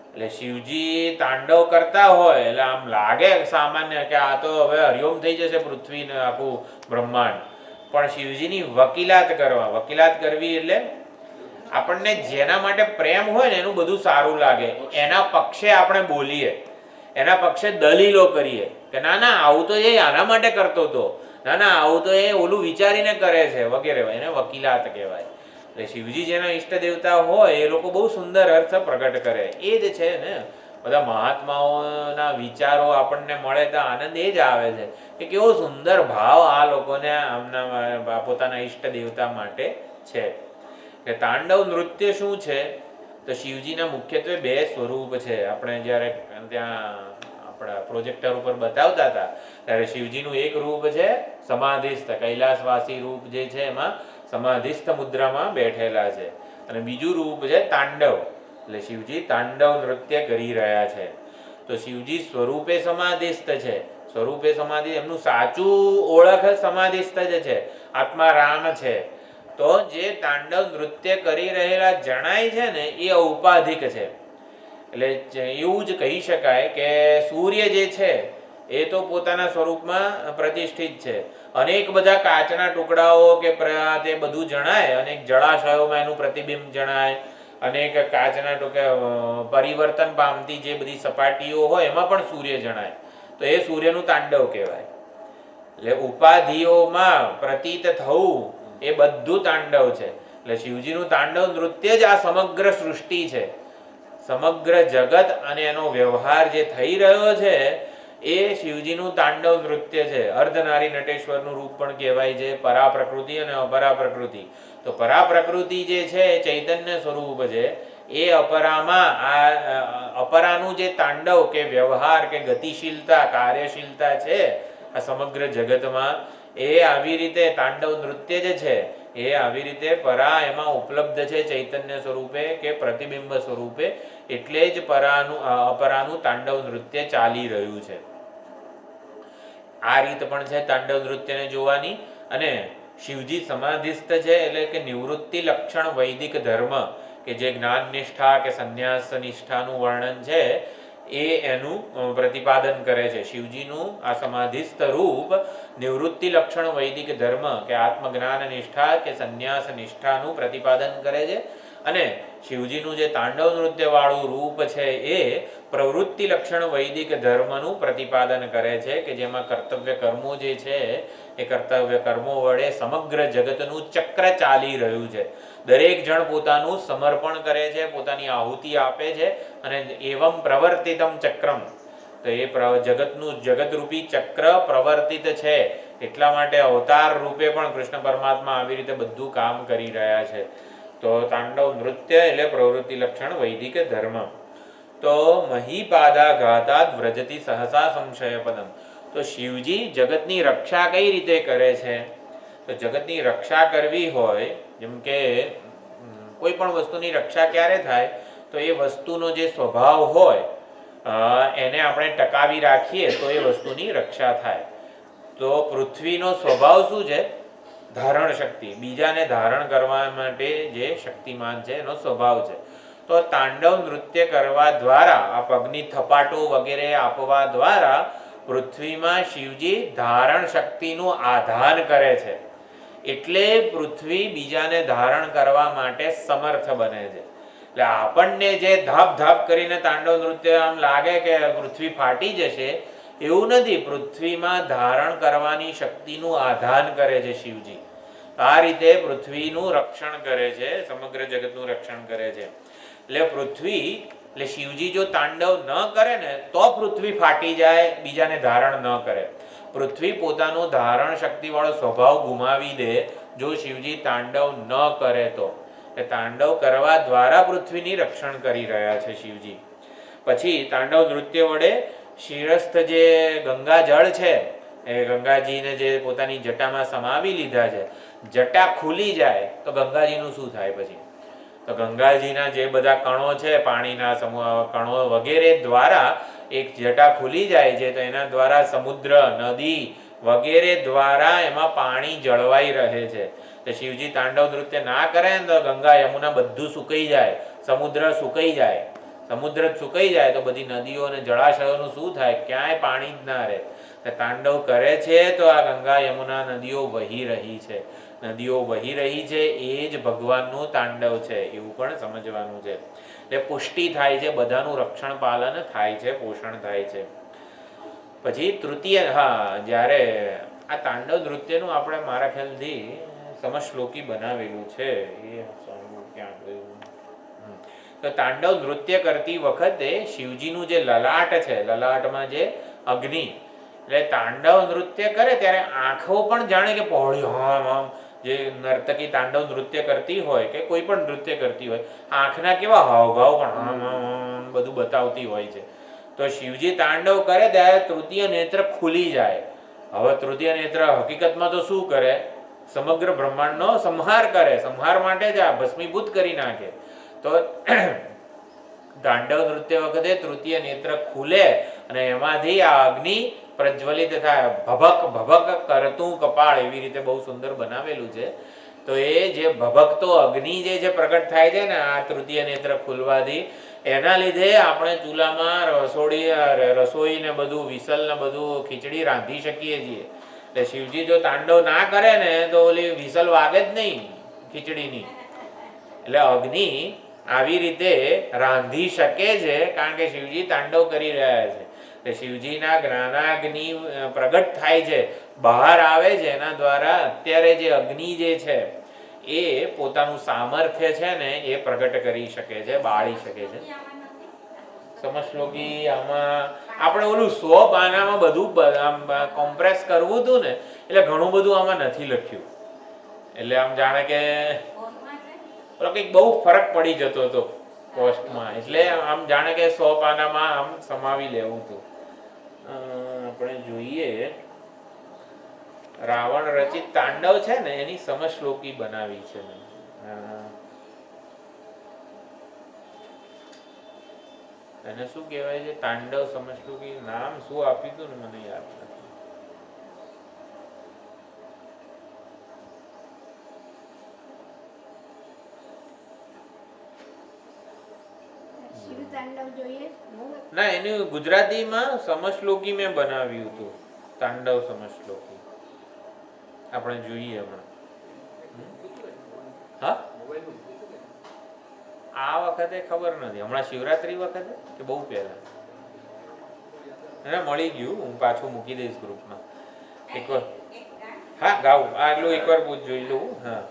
એટલે શિવજી તાંડવ કરતા હોય એટલે આમ લાગે સામાન્ય કે આ તો હવે હરિઓમ થઈ જશે પૃથ્વી ને આખું બ્રહ્માંડ, પણ શિવજીની વકીલાત કરવા. વકીલાત કરવી એટલે આપણને જેના માટે પ્રેમ હોય ને એનું બધું સારું લાગે, એના પક્ષે આપણે બોલીએ, એના પક્ષે દલીલો કરીએ કે ના ના આવું તો એ આના માટે કરતો હતો, ના ના આવું તો એ ઓલું વિચારીને કરે છે વગેરે, એને વકીલાત કહેવાય. એટલે શિવજી જેના ઈષ્ટ દેવતા હોય એ લોકો બહુ સુંદર અર્થ પ્રગટ કરે. એ જ છે ને બધા મહાત્માઓના વિચારો આપણને મળે તો આનંદ એ જ આવે છે કે કેવો સુંદર ભાવ આ લોકોને આમના પોતાના ઈષ્ટ દેવતા માટે છે. કે તાંડવ નૃત્ય શું છે? તો શિવજીના મુખ્યત્વે બે સ્વરૂપ છે. આપણે જ્યારે ત્યાં આપણા પ્રોજેક્ટર ઉપર બતાવતા હતા ત્યારે શિવજીનું એક રૂપ છે સમાધિસ્થ, કૈલાસવાસી રૂપ જે છે એમાં સમાધિસ્થ મુદ્રામાં બેઠેલા છે, અને બીજું રૂપ છે તાંડવ, એટલે શિવજી તાંડવ નૃત્ય કરી રહ્યા છે. તો શિવજી સ્વરૂપે સમાધિસ્થ છે. સ્વરૂપે સમાધિ એમનું સાચું ઓળખ સમાધિસ્થ જ છે, આત્મા રામ છે. તો જે તાંડવ નૃત્ય કરી રહેલા જણાય છે ને એ ઔપાધિક છે. એટલે એવું જ કહી શકાય કે સૂર્ય જે છે એ તો પોતાના સ્વરૂપમાં પ્રતિષ્ઠિત છે. અનેક બધા કાચના ટુકડાઓ કે તે બધું જણાય, અનેક જળાશયોમાં એનું પ્રતિબિંબ જણાય, અનેક કાચના પરિવર્તન પામતી જે બધી સપાટીઓ હોય એમાં પણ સૂર્ય જણાય. તો એ સૂર્યનું તાંડવ કહેવાય. એટલે ઉપાધિઓમાં પ્રતીત થવું એ બધું તાંડવ છે. એટલે શિવજીનું તાંડવ નૃત્ય જ આ સમગ્ર સૃષ્ટિ છે. સમગ્ર જગત અને એનો વ્યવહાર જે થઈ રહ્યો છે એ શિવજીનું તાંડવ નૃત્ય છે. અર્ધનારી નટેશ્વરનું રૂપ પણ કહેવાય છે, પરા પ્રકૃતિ અને અપરા પ્રકૃતિ. તો પરા પ્રકૃતિ જે છે એ ચૈતન્ય સ્વરૂપ છે. એ અપરામાં આ અપરાનું જે તાંડવ કે વ્યવહાર કે ગતિશીલતા, કાર્યશીલતા છે આ સમગ્ર જગતમાં, એ આવી રીતે તાંડવ નૃત્ય જે છે એ આવી રીતે પરા એમાં ઉપલબ્ધ છે ચૈતન્ય સ્વરૂપે કે પ્રતિબિંબ સ્વરૂપે. એટલે જ અપરાનું તાંડવ નૃત્ય ચાલી રહ્યું છે. આ રીત પણ છે તાંડવ નૃત્યને જોવાની. અને શિવજી સમાધિસ્થ છે એટલે કે નિવૃત્તિ લક્ષણ વૈદિક ધર્મ કે જે જ્ઞાન નિષ્ઠા કે સંન્યાસ નિષ્ઠાનું વર્ણન છે એ એનું પ્રતિપાદન કરે છે. શિવજીનું આ સમાધિસ્થ રૂપ નિવૃત્તિ લક્ષણ વૈદિક ધર્મ કે આત્મજ્ઞાન નિષ્ઠા કે સંન્યાસ નિષ્ઠાનું પ્રતિપાદન કરે છે. અને શિવજીનું જે તાંડવ નૃત્ય વાળું રૂપ છે એ પ્રવૃત્તિ લક્ષણ વૈદિક ધર્મનું પ્રતિપાદન કરે છે કે જેમાં કર્તવ્ય કર્મો જે છે એ કર્તવ્ય કર્મો વડે સમગ્ર જગતનું ચક્ર ચાલી રહ્યું છે. દરેક જણ પોતાનું સમર્પણ કરે છે, પોતાની આહુતિ આપે છે, અને એવમ પ્રવર્તિતમ ચક્રમ. તો એ જગતનું જગતરૂપી ચક્ર પ્રવર્તિત છે એટલા માટે અવતાર રૂપે પણ કૃષ્ણ પરમાત્મા આવી રીતે બધું કામ કરી રહ્યા છે. તો તાંડવ નૃત્ય એટલે પ્રવૃત્તિ લક્ષણ વૈદિક ધર્મ. તો મહીપાદા ઘાતાદ વ્રજતી સહસા સંશય પદમ. તો શિવજી જગતની રક્ષા કઈ રીતે કરે છે? તો જગતની રક્ષા કરવી હોય, જેમ કે કોઈ પણ વસ્તુની રક્ષા ક્યારે થાય? તો એ વસ્તુનો જે સ્વભાવ હોય એને આપણે ટકાવી રાખીએ તો એ વસ્તુની રક્ષા થાય. તો પૃથ્વીનો સ્વભાવ શું છે? ધારણ શક્તિ, બીજાને ધારણ કરવા માટે જે શક્તિમાન છે એનો સ્વભાવ છે. તો તાંડવ નૃત્ય કરવા દ્વારા, આ પગની થપાટો વગેરે આપવા દ્વારા પૃથ્વીમાં શિવજી ધારણ શક્તિનું આધાન કરે છે. એટલે પૃથ્વી બીજાને ધારણ કરવા માટે સમર્થ બને છે. એટલે આપણને જે ધાપ ધાપ કરીને તાંડવ નૃત્ય આમ લાગે કે પૃથ્વી ફાટી જશે, એવું નથી. પૃથ્વીમાં ધારણ કરવાની શક્તિનું આધાન કરે છે શિવજી. આ રીતે પૃથ્વીનું રક્ષણ કરે છે, સમગ્ર જગતનું રક્ષણ કરે છે. એટલે પૃથ્વી, એટલે શિવજી જો તાંડવ ન કરે ને તો પૃથ્વી ફાટી જાય, બીજાને ધારણ ન કરે. પૃથ્વી પોતાનો ધારણ શક્તિ વાળો સ્વભાવ ગુમાવી દે જો શિવજી તાંડવ ન કરે તો. એ તાંડવ કરવા દ્વારા પૃથ્વીની રક્ષણ કરી રહ્યા છે શિવજી. પછી તાંડવ નૃત્ય વડે શિરસ્થ જે ગંગા જળ છે એ ગંગાજીને જે પોતાની જટામાં સમાવી લીધા છે, જટા ખુલી જાય તો ગંગાજીનું શું થાય પછી? તો ગંગાજીના જે બધા કણો છે, પાણીના કણો વગેરે દ્વારા એક જટા ખુલી જાય છે, તો એના દ્વારા સમુદ્ર, નદી વગેરે દ્વારા એમાં પાણી જળવાઈ રહે છે. તો શિવજી તાંડવ નૃત્ય ના કરે ને તો ગંગા યમુના બધું સુકાઈ જાય, સમુદ્ર સુકાઈ જાય. સમુદ્ર સુકાઈ જાય તો બધી નદીઓ અને જળાશયોનું શું થાય? ક્યાંય પાણી જ ના રહે. તાંડવ કરે છે તો આ ગંગા યમુના નદીઓ વહી રહી છે. નદીઓ વહી રહી છે એ જ ભગવાનનું તાંડવ છે, એવું પણ સમજવાનું છે. એટલે પુષ્ટિ થાય છે, બધાનું રક્ષણ પાલન થાય છે, પોષણ થાય છે. પછી તૃતીય, જ્યારે આ તાંડવ નૃત્યનું આપણે મારા ખ્યાલથી સમશ્લોકી બનાવેલું છે, એ ક્યાં ગયું? તો તાંડવ નૃત્ય કરતી વખતે શિવજીનું જે લલાટ છે, લલાટમાં જે અગ્નિ, એટલે તાંડવ નૃત્ય કરે ત્યારે આંખો પણ જાણે કે પહોળી, આમ જે નર્તકી તાંડવ નૃત્ય કરતી હોય કે કોઈ પણ નૃત્ય કરતી હોય, આંખના કેવા હાવભાવ પણ આમ બધું બતાવતી હોય છે. તો શિવજી તાંડવ કરે ત્યારે તૃતીય નેત્ર ખુલી જાય. હવે તૃતીય નેત્ર હકીકતમાં તો શું કરે? સમગ્ર બ્રહ્માંડનો સંહાર કરે. સંહાર માટે જ આ ભસ્મીભૂત કરી નાખે. તો તાંડવ નૃત્ય વખતે તૃતીય નેત્ર ખુલે અને એમાંથી આ અગ્નિ પ્રજ્વલિત થાય. ભભક ભભક કરતું કપાળ, એવી રીતે બહુ સુંદર બનાવેલું છે. તો એ જે ભભકતો અગ્નિ જે છે પ્રગટ થાય છે ને આ તૃતીય નેત્ર ખુલવાથી, એના લીધે આપણે ચૂલામાં રસોઈ ને બધું, વિસલ ને બધું, ખીચડી રાંધી શકીએ છીએ. એટલે શિવજી જો તાંડવ ના કરે ને તો ઓલી વિસલ વાગે જ નહીં ખીચડીની. એટલે અગ્નિ આવી રીતે રાંધી શકે છે કારણ કે શિવજી તાંડવ કરી રહ્યા છે. એટલે શિવજીના જ્ઞાનાગ્નિ પ્રગટ થાય છે, બહાર આવે છે. એના દ્વારા અત્યારે જે અગ્નિ જે છે એ પોતાનું સામર્થ્ય છે ને એ પ્રગટ કરી શકે છે, બાળી શકે છે. સમશ્લોકી આમાં આપણે ઓલું 100 પાનામાં બધું કોમ્પ્રેસ કરવું હતું ને, એટલે ઘણું બધું આમાં નથી લખ્યું. એટલે આમ જાણે કે કંઈક બહુ ફરક પડી જતો હતો કોસ્ટમાં. એટલે આમ જાણે કે 100 પાનામાં આમ સમાવી લેવું હતું. આપણે જોઈએ, રાવણ રચિત તાંડવ છે ને એની સમશ્લોકી બનાવી છે. એને શું કહેવાય છે? તાંડવ સમશ્લોકી. નામ શું આપ્યું હતું ને મને યાદ નથી. ના, એની ગુજરાતીમાં સમશ્લોકી મેં બનાવ્યું હતું, તાંડવ સમશ્લોકી. આપણે જોઈએ હમણાં. હા, આ વખતે ખબર નથી, હમણાં શિવરાત્રી વખતે કે બહુ પહેલા એને મળી ગયું. હું પાછું મૂકી દઈશ ગ્રુપમાં એકવાર. હા, ગાવું આટલું એકવાર જોઈ લઉં. હા,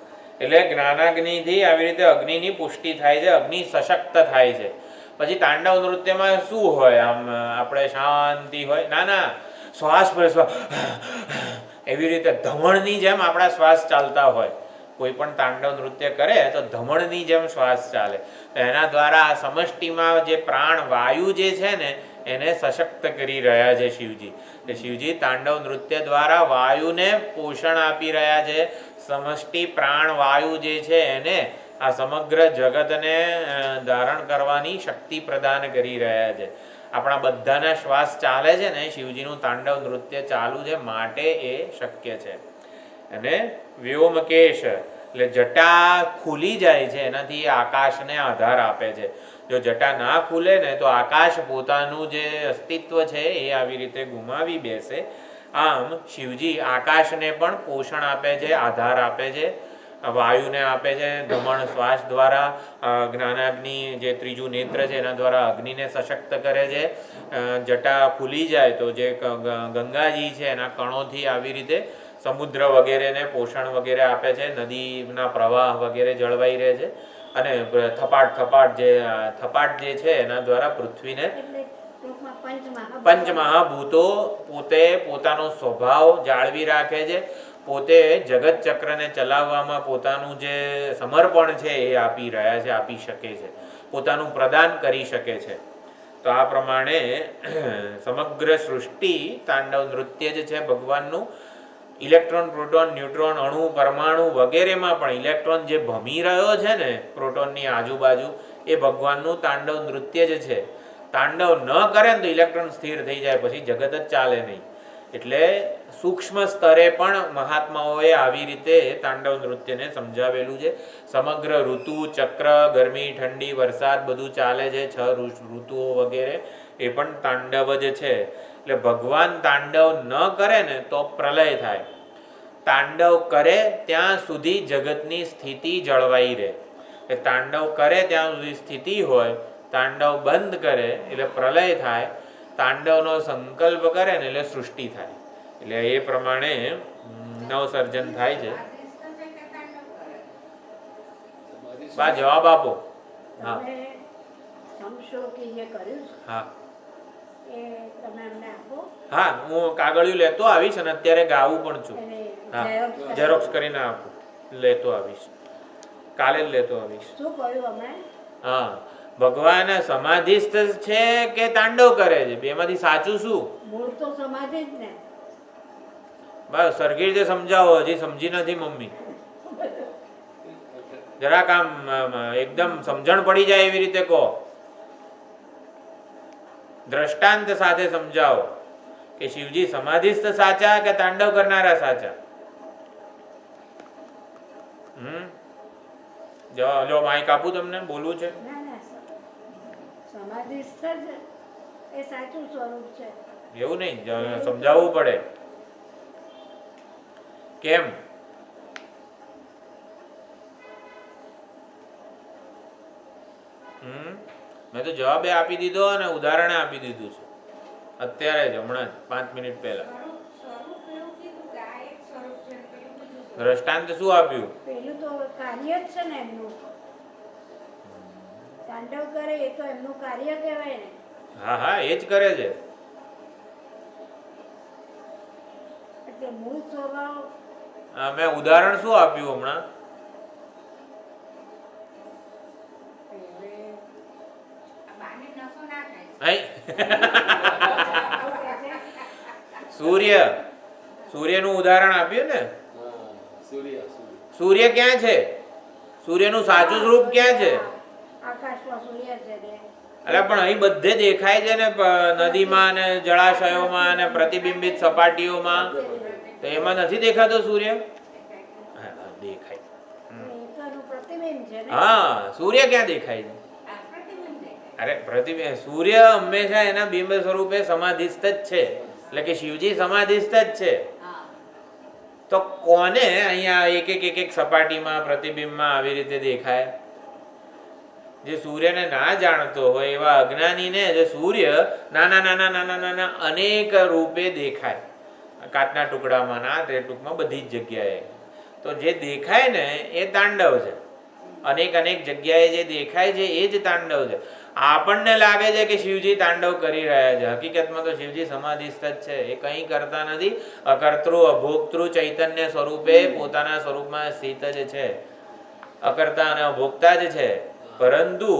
એટલે જ્ઞાનાગ્નિથી આવી રીતે અગ્નિની પુષ્ટિ થાય છે, અગ્નિ સશક્ત થાય છે. પછી તાંડવ નૃત્યમાં શું હોય? આમ આપણે શાંતિ હોય? ના, શ્વાસ પ્રશ્વાસ એવી રીતે ધમણની જેમ આપણા શ્વાસ ચાલતા હોય. કોઈ પણ તાંડવ નૃત્ય કરે તો ધમણની જેમ શ્વાસ ચાલે. એના દ્વારા આ સમષ્ટિમાં જે પ્રાણ વાયુ જે છે ને એને સશક્ત કરી રહ્યા છે શિવજી. એટલે શિવજી તાંડવ નૃત્ય દ્વારા વાયુને પોષણ આપી રહ્યા છે. સમષ્ટિ પ્રાણ વાયુ જે છે એને આ સમગ્ર જગતને ધારણ કરવાની શક્તિ પ્રદાન કરી રહ્યા છે. આપણા બધાના શ્વાસ ચાલે છે ને, શિવજીનું તાંડવ નૃત્ય ચાલુ છે માટે એ શક્ય છે. અને વ્યોમકેશ એટલે જટા ખુલી જાય છે, એનાથી આકાશને આધાર આપે છે. જો જટા ના ખુલે ને તો આકાશ પોતાનું જે અસ્તિત્વ છે એ આવી રીતે ગુમાવી બેસે. આમ શિવજી આકાશને પણ પોષણ આપે છે, આધાર આપે છે, વાયુને આપે છે. ધમણ શ્વાસ દ્વારા જ્ઞાનાગ્નિ જે ત્રીજું નેત્ર છે એના દ્વારા અગ્નિને સશક્ત કરે છે. જટા ખુલી જાય તો જે ગંગાજી છે એના કણોથી આવી રીતે સમુદ્ર વગેરેને પોષણ વગેરે આપે છે. નદીના પ્રવાહ વગેરે જળવાઈ રહે છે. અને થપાટ જે છે એના દ્વારા પૃથ્વીને પંચમહાભૂતો પોતે પોતાનો સ્વભાવ જાળવી રાખે છે. પોતે જગત ચક્રને ચલાવવામાં પોતાનું જે સમર્પણ છે એ આપી રહ્યા છે, આપી શકે છે, પોતાનું પ્રદાન કરી શકે છે. તો આ પ્રમાણે સમગ્ર સૃષ્ટિ તાંડવ નૃત્ય જ છે ભગવાનનું. ઇલેક્ટ્રોન, પ્રોટોન, ન્યુટ્રોન, અણુ, પરમાણુ વગેરેમાં પણ ઇલેક્ટ્રોન જે ભમી રહ્યો છે ને પ્રોટોનની આજુબાજુ, એ ભગવાનનું તાંડવ નૃત્ય જ છે. તાંડવ ન કરે ને તો ઇલેક્ટ્રોન સ્થિર થઈ જાય, પછી જગત જ ચાલે નહીં. એટલે સૂક્ષ્મ સ્તરે પણ મહાત્માઓએ આવી રીતે તાંડવ નૃત્યને સમજાવેલું છે. સમગ્ર ઋતુ ચક્ર, ગરમી, ઠંડી, વરસાદ બધું ચાલે છે, 6 ઋતુઓ વગેરે, એ પણ તાંડવ જ છે. એટલે ભગવાન તાંડવ ન કરે ને તો પ્રલય થાય. તાંડવ કરે ત્યાં સુધી જગતની સ્થિતિ જળવાઈ રહે. એટલે તાંડવ કરે ત્યાં સુધી સ્થિતિ હોય, તાંડવ બંધ કરે એટલે પ્રલય થાય, તાંડવનો સંકલ્પ કરે ને એટલે સૃષ્ટિ થાય. એટલે એ પ્રમાણે નવસર્જન થાય છે. બા જવાબ આપો. હા હા હા, હું કાગળિયું લેતો આવીશ અને અત્યારે ગાવું પણ છું. હા, ઝેરોક્સ કરીને આપું, લેતો આવીશ, કાલે જ લેતો આવીશ. હા, ભગવાન સમાધિસ્થ છે કે તાંડવ કરે છે, બેમાંથી સાચું શું? મૂળ તો સમાધિ જ ને. બસ સરખી રીતે સમજાવો, હજી સમજી નથી મમ્મી. જરાક આમ એકદમ સમજણ પડી જાય એવી રીતે કહો, દ્રષ્ટાંત સાથે સમજાવો કે શિવજી સમાધિસ્થ સાચા કે તાંડવ કરનારા સાચા. જો માઈક આપું તમને, બોલવું છે. સમાધિસ્થ જ એ સાચું સ્વરૂપ છે. એવું નહીં, સમજાવવું પડે. કેમ? મેં તો જવાબે આપી દીધો અને ઉદાહરણે આપી દીધું છે અત્યારે જ, હમણાં જ 5 મિનિટ પહેલા. દ્રષ્ટાંત શું આપ્યું? પેલું તો કાર્ય જ છે ને એમનું. તાંડવ કરે એ તો એમનું કાર્ય કહેવાય ને. હા હા, એ જ કરે છે. એટલે મૂળ સ્વભાવ. મેં ઉદાહરણ શું આપ્યું હમણાં? સૂર્યનું ઉદાહરણ આપ્યું ને. સૂર્ય ક્યાં છે? સૂર્યનું સાચું સ્વરૂપ ક્યાં છે? અરે પણ અહીં બધે દેખાય છે ને, નદીમાં ને જળાશયોમાં ને પ્રતિબિંબિત સપાટીઓમાં. તો એમાં નથી દેખાતો સૂર્ય? દેખાય. હા, સૂર્ય ક્યાં દેખાય છે? અરે પ્રતિબિંબ. સૂર્ય હંમેશા એના બિંબ સ્વરૂપે સમાધિસ્થ જ છે. એટલે કે શિવજી સમાધિસ્થ જ છે. તો કોને અહીંયા એક એક સપાટીમાં પ્રતિબિંબમાં આવી રીતે દેખાય? જે સૂર્યને ના જાણતો હોય એવા અજ્ઞાનીને જે સૂર્ય નાના નાના નાના નાના અનેક રૂપે દેખાય, કાચના ટુકડામાં, ના તે ટૂંકમાં બધી જ જગ્યાએ. તો જે દેખાય ને એ તાંડવ છે. અનેક અનેક જગ્યાએ જે દેખાય છે એ જ તાંડવ છે. આપણને લાગે છે કે શિવજી તાંડવ કરી રહ્યા છે, હકીકતમાં તો શિવજી સમાધિસ્થ જ છે. એ કંઈ કરતા નથી. અકર્તૃ અભોક્તૃ ચૈતન્ય સ્વરૂપે પોતાના સ્વરૂપમાં સ્થિત જ છે. અકર્તા અને અભોક્તા જ છે. પરંતુ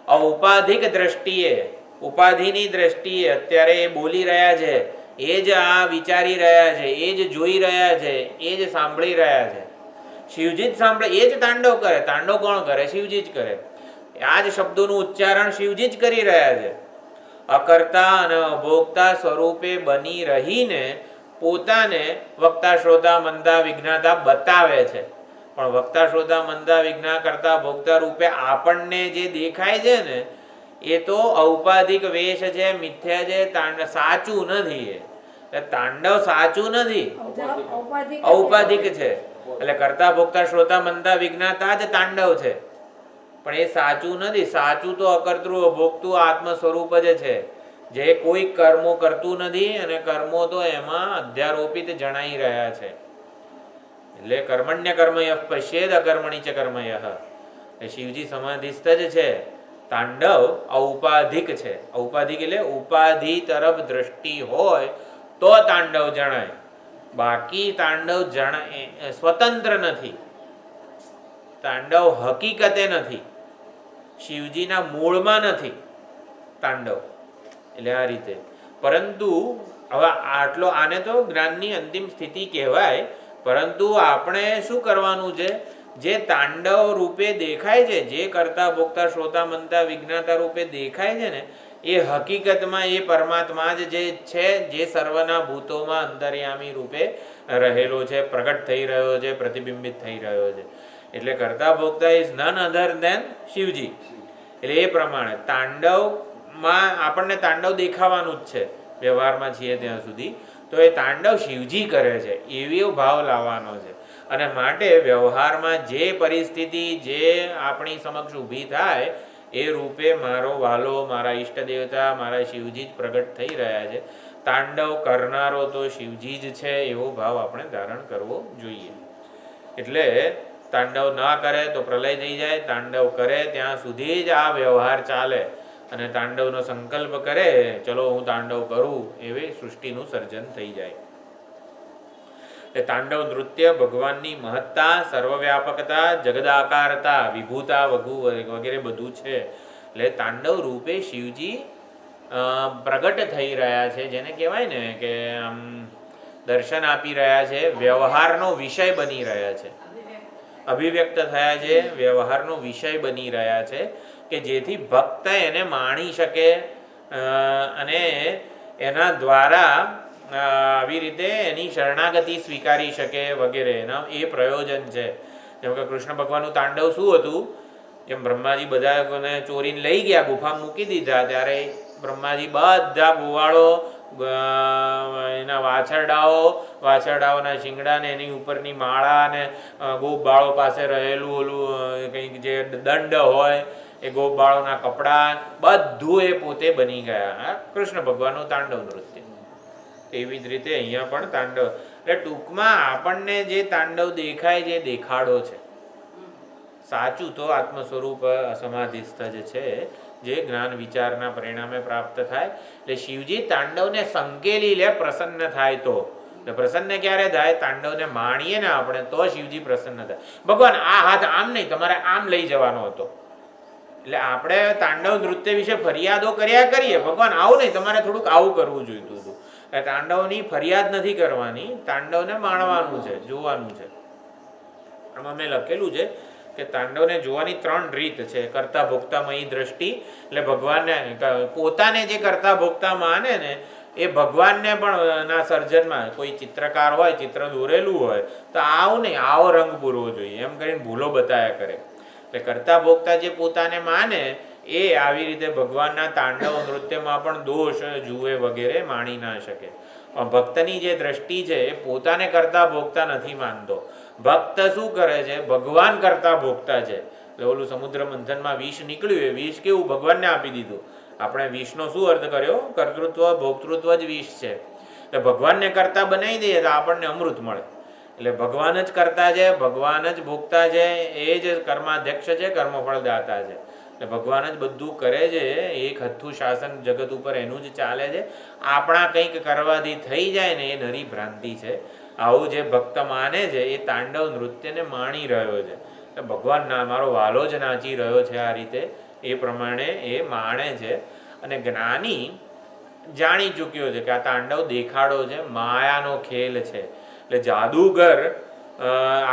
ઔપાધિક દ્રષ્ટિએ, ઉપાધિની દ્રષ્ટિએ અત્યારે એ બોલી રહ્યા છે, એ જ આ વિચારી રહ્યા છે, એ જ જોઈ રહ્યા છે, એ જ સાંભળી રહ્યા છે. શિવજી જ સાંભળે, એ જ તાંડવ કરે. તાંડવ કોણ કરે? શિવજી જ કરે. આ જ શબ્દોનું ઉચ્ચારણ શિવજી જ કરી રહ્યા છે. અકર્તા અને અભોક્તા સ્વરૂપે બની રહીને પોતાને વક્તા શ્રોતા મંદા વિજ્ઞાતા બતાવે છે. પણ વક્તા શ્રોતા મંદા વિજ્ઞા કરતા ભોક્તા રૂપે આપણને જે દેખાય છે ને એ તો ઔપાધિક વેશ છે, મિથ્યા છે, સાચું નથી. એ તાંડવ સાચું નથી, ઔપાધિક છે. એટલે કરતા ભોક્તા શ્રોતા મંદા વિજ્ઞાતા જ તાંડવ છે, પણ એ સાચું નથી. સાચું તો અકર્તૃ અભોક્તુ આત્મ સ્વરૂપ જ છે, જે કોઈ કર્મો કરતું નથી અને કર્મો તો એમાં અધ્યારોપિત જણાઈ રહ્યા છે. એટલે કર્મણ્ય કર્મય પશ્યેદ અકર્મણી ચ કર્મય. એ શિવજી સમાધિસ્થ જ છે. તાંડવ ઔપાધિક છે. ઔપાધિક એટલે ઉપાધિ તરફ દ્રષ્ટિ હોય તો તાંડવ જણાય. બાકી તાંડવ જણાય સ્વતંત્ર નથી. તાંડવ હકીકતે નથી, શિવજીના મૂળમાં નથી તાંડવ. એટલે આ રીતે. પરંતુ હવે આટલો આને તો જ્ઞાનની અંતિમ સ્થિતિ કહેવાય, પરંતુ આપણે શું કરવાનું છે? જે તાંડવ રૂપે દેખાય છે, જે કરતા ભોગતા શ્રોતા મનતા વિજ્ઞાતા રૂપે દેખાય છે ને, એ હકીકતમાં એ પરમાત્મા જ જે છે, જે સર્વના ભૂતોમાં અંતર્યામી રૂપે રહેલો છે, પ્રગટ થઈ રહ્યો છે, પ્રતિબિંબિત થઈ રહ્યો છે. એટલે કરતા ભોગતા ઇઝ નન અધર દેન શિવજી. એટલે એ પ્રમાણે તાંડવમાં આપણને તાંડવ દેખાવાનું જ છે વ્યવહારમાં છીએ ત્યાં સુધી, તો એ તાંડવ શિવજી કરે છે એવો ભાવ લાવવાનો છે. અને માટે વ્યવહારમાં જે પરિસ્થિતિ જે આપણી સમક્ષ ઊભી થાય એ રૂપે મારો વાલો, મારા ઈષ્ટ દેવતા, મારા શિવજી જ પ્રગટ થઈ રહ્યા છે. તાંડવ કરનારો તો શિવજી જ છે એવો ભાવ આપણે ધારણ કરવો જોઈએ. એટલે તાંડવ ના કરે તો પ્રલય થઈ જાય, તાંડવ કરે ત્યાં સુધી જ આ વ્યવહાર ચાલે. અને તાંડવનો સંકલ્પ કરે, ચલો હું તાંડવ કરું, એવી સૃષ્ટિનું સર્જન થઈ જાય. એ તાંડવ નૃત્ય ભગવાનની મહત્તા, સર્વવ્યાપકતા, જગદાકારતા, વિભૂતા વગેરે બધું છે. એટલે તાંડવ રૂપે શિવજી પ્રગટ થઈ રહ્યા છે, જેને કહેવાય ને કે આમ દર્શન આપી રહ્યા છે, વ્યવહારનો વિષય બની રહ્યા છે, અભિવ્યક્ત થયા છે, વ્યવહારનો વિષય બની રહ્યા છે, કે જેથી ભક્ત એને માણી શકે અને એના દ્વારા આવી રીતે એની શરણાગતિ સ્વીકારી શકે વગેરે. એના એ પ્રયોજન છે. જેમ કે કૃષ્ણ ભગવાનનું તાંડવ શું હતું? જેમ બ્રહ્માજી બધાને ચોરીને લઈ ગયા, ગુફામાં મૂકી દીધા, ત્યારે બ્રહ્માજી બધા ગોવાળો, એના વાછરડાઓના શિંગડા ને એની ઉપરની માળા ને ગોપબાળો પાસે રહેલું ઓલું કંઈક જે દંડ હોય એ ગોપબાળોના કપડાં બધું એ પોતે બની ગયા. કૃષ્ણ ભગવાનનું તાંડવ નૃત્ય. એવી જ રીતે અહીંયા પણ તાંડવ. એટલે ટૂંકમાં આપણને જે તાંડવ દેખાય જે દેખાડો છે. સાચું તો આત્મ સ્વરૂપ સમાધિસ્થ જ છે, જે જ્ઞાન વિચારના પરિણામે પ્રાપ્ત થાય. એટલે શિવજી તાંડવને સંકેલી લે, પ્રસન્ન થાય તો. એટલે પ્રસન્ન ક્યારે થાય? તાંડવને માણીએ ને આપણે તો શિવજી પ્રસન્ન થાય. ભગવાન આ હાથ આમ નહીં, તમારે આમ લઈ જવાનો હતો. એટલે આપણે તાંડવ નૃત્ય વિશે ફરિયાદો કર્યા કરીએ, ભગવાન આવું નહીં, તમારે થોડુંક આવું કરવું જોઈતું હતું. તાંડવની ફરિયાદ નથી કરવાની, તાંડવને માણવાનું છે, જોવાનું છે. આમાં મેં લખેલું છે કે તાંડવને જોવાની 3 રીત છે. કરતા ભોગતામયી દ્રષ્ટિ, એટલે ભગવાનને પોતાને જે કરતા ભોગતા માને ને એ ભગવાનને પણ ના સર્જનમાં કોઈ ચિત્રકાર હોય, ચિત્ર દોરેલું હોય તો આવું નહીં, આવો રંગ પૂરવો જોઈએ, એમ કરીને ભૂલો બતાવ્યા કરે. એટલે કરતા ભોગતા જે પોતાને માને એ આવી રીતે ભગવાનના તાંડવ નૃત્યમાં પણ દોષ જુએ વગેરે માણી ના શકે. ભક્તની જે દ્રષ્ટિ છે એ પોતાને કરતા ભોગતા નથી માનતો. ભક્ત શું કરે છે? ભગવાન કરતા ભોગતા છે. એટલે ઓલું સમુદ્ર મંથનમાં વિષ નીકળ્યું, એ વિષ કેવું? ભગવાનને આપી દીધું. આપણે વિષનો શું અર્થ કર્યો? કર્તૃત્વ ભોક્તૃત્વ જ વિષ છે. એટલે ભગવાનને કરતા બનાવી દઈએ તો આપણને અમૃત મળે. એટલે ભગવાન જ કરતા છે, ભગવાન જ ભોગતા છે, એ જ કર્માધ્યક્ષ છે, કર્મફળ દાતા છે. એટલે ભગવાન જ બધું કરે છે, એક હથ્થું શાસન જગત ઉપર એનું જ ચાલે છે. આપણા કંઈક કરવાથી થઈ જાય ને એ નરી ભ્રાંતિ છે. આવું જે ભક્ત માને છે એ તાંડવ નૃત્યને માણી રહ્યો છે. એટલે ભગવાન મારો વાલો જ નાચી રહ્યો છે આ રીતે, એ પ્રમાણે એ માણે છે. અને જ્ઞાની જાણી ચૂક્યો છે કે આ તાંડવ દેખાડો છે, માયાનો ખેલ છે. એટલે જાદુગર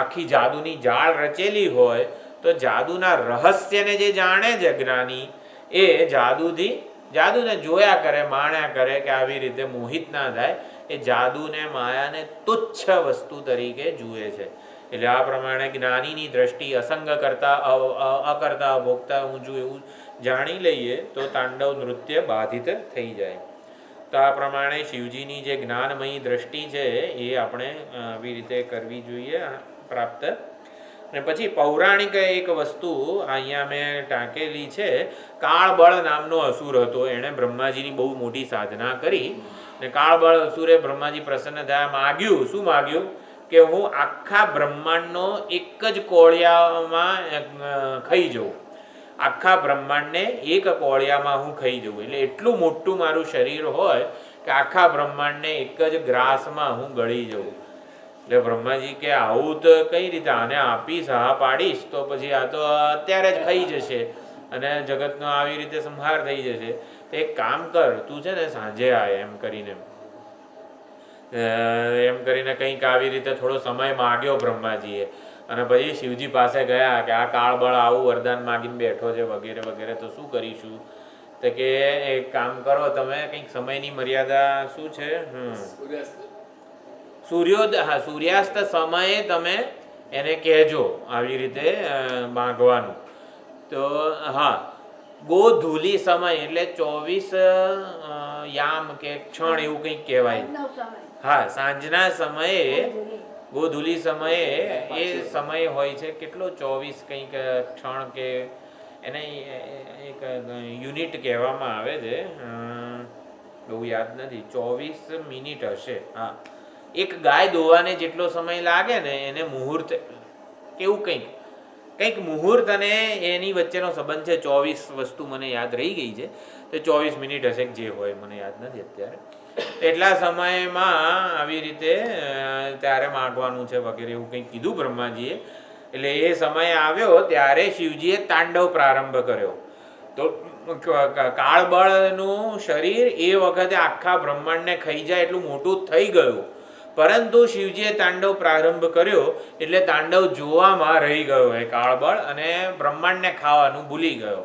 આખી જાદુની જાળ રચેલી હોય તો જાદુના રહસ્યને જે જાણે છે જ્ઞાની, એ જાદુને જોયા કરે, માણ્યા કરે, કે આવી રીતે મોહિત ના થાય. એ જાદુને માયાને તુચ્છ વસ્તુ તરીકે જુએ છે. એટલે આ પ્રમાણે જ્ઞાનીની દ્રષ્ટિ અસંગ કરતા અકર્તા ભોગતા ઊંચું એવું જાણી લઈએ તો તાંડવ નૃત્ય બાધિત થઈ જાય. તો આ પ્રમાણે શિવજીની જે જ્ઞાનમયી દ્રષ્ટિ છે એ આપણે આવી રીતે કરવી જોઈએ પ્રાપ્ત. અને પછી પૌરાણિક એક વસ્તુ અહીંયા મેં ટાંકેલી છે. કાળબળ નામનો અસુર હતો, એણે બ્રહ્માજીની બહુ મોટી સાધના કરી. ને કાળબળ અસુરે બ્રહ્માજી પ્રસન્ન થયા, માગ્યું. શું માગ્યું? કે હું આખા બ્રહ્માંડનો એક જ કોળિયામાં ખાઈ જઉં, આખા બ્રહ્માંડને એક કોળિયામાં હું ખાઈ જઉં. એટલે એટલું મોટું મારું શરીર હોય કે આખા બ્રહ્માંડને એક જ ગ્રાસમાં હું ગળી જઉં. એટલે બ્રહ્માજી કે આવું તો કઈ રીતે? આને આપીશ, હા પાડીશ તો પછી આ તો અત્યારે જ ખાઈ જશે, અને જગતનો આવી રીતે સંહાર થઈ જશે. તો એક કામ કર, તું છે ને સાંજે આય, એમ કરીને કંઈક આવી રીતે થોડો સમય માગ્યો બ્રહ્માજીએ. અને પછી શિવજી પાસે ગયા કે આ કાળબળ આવું વરદાન માગીને બેઠો છે વગેરે વગેરે, તો શું કરીશું? તો કે એક કામ કરો તમે, કંઈક સમયની મર્યાદા શું છે? સૂર્યાસ્ત સમયે તમે એને કહેજો આવી રીતે માગવાનું. તો હા, ગોધૂલી સમય એટલે 24 યામ કે ક્ષણ એવું કંઈક કહેવાય. હા, સાંજના સમયે ગોધૂલી સમયે એ સમય હોય છે કેટલો 24 કંઈક ક્ષણ કે એને એક યુનિટ કહેવામાં આવે છે, બહુ યાદ નથી, 24 મિનિટ હશે. હા, એક ગાય દોવાને જેટલો સમય લાગે ને એને મુહૂર્ત કેવું કંઈક મુહૂર્ત અને એની વચ્ચેનો સંબંધ છે. 24 વસ્તુ મને યાદ રહી ગઈ છે, તો 24 મિનિટ હશે જે હોય, મને યાદ નથી અત્યારે. એટલા સમયમાં આવી રીતે ત્યારે માગવાનું છે વગેરે એવું કંઈક કીધું બ્રહ્માજીએ. એટલે એ સમય આવ્યો ત્યારે શિવજીએ તાંડવ પ્રારંભ કર્યો. તો કાળબળનું શરીર એ વખતે આખા બ્રહ્માંડને ખાઈ જાય એટલું મોટું થઈ ગયું, પરંતુ શિવજીએ તાંડવ પ્રારંભ કર્યો એટલે તાંડવ જોવામાં રહી ગયો એ કાળબળ, અને બ્રહ્માંડને ખાવાનું ભૂલી ગયો.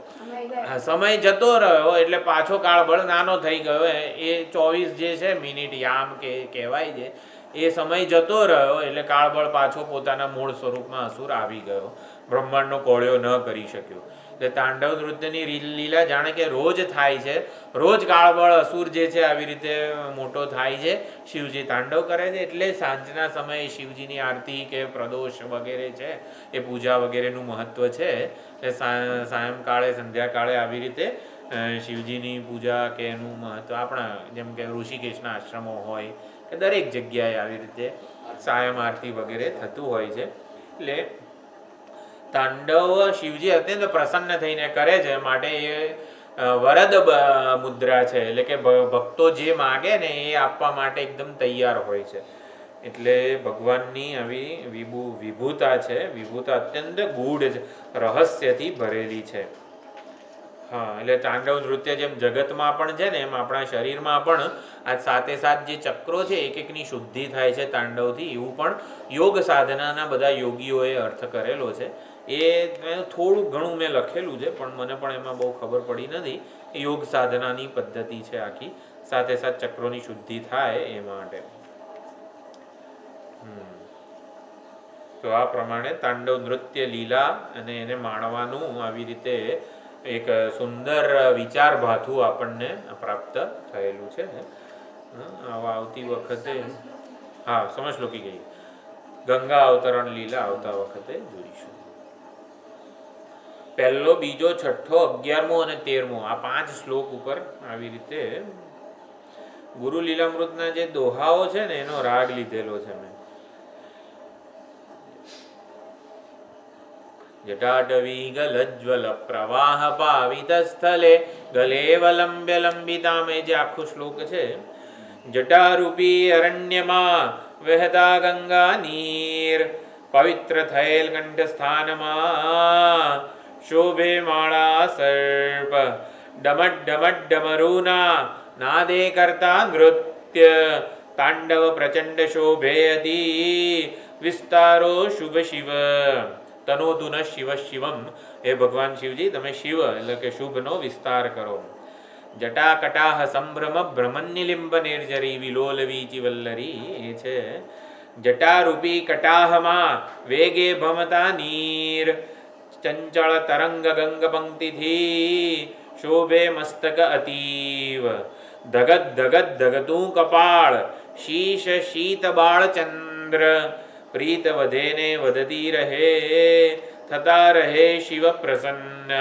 સમય જતો રહ્યો એટલે પાછો કાળબળ નાનો થઈ ગયો. એ 24 જે છે મિનિટ યામ કે કહેવાય છે, એ સમય જતો રહ્યો એટલે કાળબળ પાછો પોતાના મૂળ સ્વરૂપમાં અસુર આવી ગયો, બ્રહ્માંડનો કોળિયો ન કરી શક્યો. એટલે તાંડવ નૃત્યની લીલા જાણે કે રોજ થાય છે. રોજ કાળબળ અસુર જે છે આવી રીતે મોટો થાય છે, શિવજી તાંડવ કરે છે. એટલે સાંજના સમયે શિવજીની આરતી કે પ્રદોષ વગેરે છે એ પૂજા વગેરેનું મહત્વ છે. એટલે સાયંકાળે સંધ્યાકાળે આવી રીતે શિવજીની પૂજા કે એનું મહત્વ આપણા જેમ કે ઋષિકેશના આશ્રમો હોય કે દરેક જગ્યાએ આવી રીતે સાયમ આરતી વગેરે થતું હોય છે. એટલે તાંડવ શિવજી અત્યંત પ્રસન્ન થઈને કરે છે, માટે એ વરદ મુદ્રા છે. એટલે કે ભક્તો જે માગે ને એ આપવા માટે એકદમ તૈયાર હોય છે. એટલે ભગવાનની આવી વિભૂતા છે, વિભૂતા અત્યંત ગૂઢ છે, રહસ્યથી ભરેલી છે. હા, એટલે તાંડવ નૃત્ય જેમ જગતમાં પણ છે ને, એમ આપણા શરીરમાં પણ આ સાથે સાથ જે ચક્રો છે એક એકની શુદ્ધિ થાય છે તાંડવથી. એવું પણ યોગ સાધનાના બધા યોગીઓએ અર્થ કરેલો છે. એ થોડું ઘણું મેં લખેલું છે, પણ મને પણ એમાં બહુ ખબર પડી નથી. યોગ સાધનાની પદ્ધતિ છે આખી, સાથે સાથ ચક્રોની શુદ્ધિ થાય એ માટે. તો આ પ્રમાણે તાંડવ નૃત્ય લીલા અને એને માણવાનું આવી રીતે એક સુંદર વિચાર ભાથું આપણને પ્રાપ્ત થયેલું છે. આવતી વખતે હા સમશ્લોકી ગઈ, ગંગા અવતરણ લીલા આવતા વખતે જોઈશું. પહેલો, બીજો, છઠ્ઠો, 11મો અને 13મો આ 5 શ્લોક ઉપર આવી રીતે ગુરુ લીલામૃતના જે દોહાઓ છે ને એનો રાગ લીધેલો છે મેં. જટાટવીગલજ્વલ પ્રવાહ પાવિત સ્થલે ગલેવલંબ્ય લંબિતા મેં જે આખો શ્લોક છે. જટારૂપી અરણ્યમાં વહેતા ગંગા નીર, પવિત્ર થયેલ કંઠસ્થાનમાં શોભે માળા સર્પ, ડમટ ડમટ ડમરૂના નાદે કરતા નૃત્ય, તાંડવ પ્રચંડ શોભે અતિ વિસ્તારો શુભ શિવ, તનોતુન શિવ શિવમ. એ ભગવાન શિવજી તમે શિવ એટલે કે શુભનો વિસ્તાર કરો. જટા કટાહ સંભ્રમ ભ્રમન્યલિંબ નિર્જરી વિલોલ વીચી વલ્લરી. એ છે જટારૂપી કટાહમાં વેગે ભમતા નીર, ચંચળ તરંગ ગંગ પંક્તિથી શોભે મસ્તક અતીવ, ધગત ધગત ધગતું કપાળ, શીશ શીત બાળ ચંદ્ર, પ્રીત વધે ને વધતી રહે, થતા રહે શિવ પ્રસન્ન.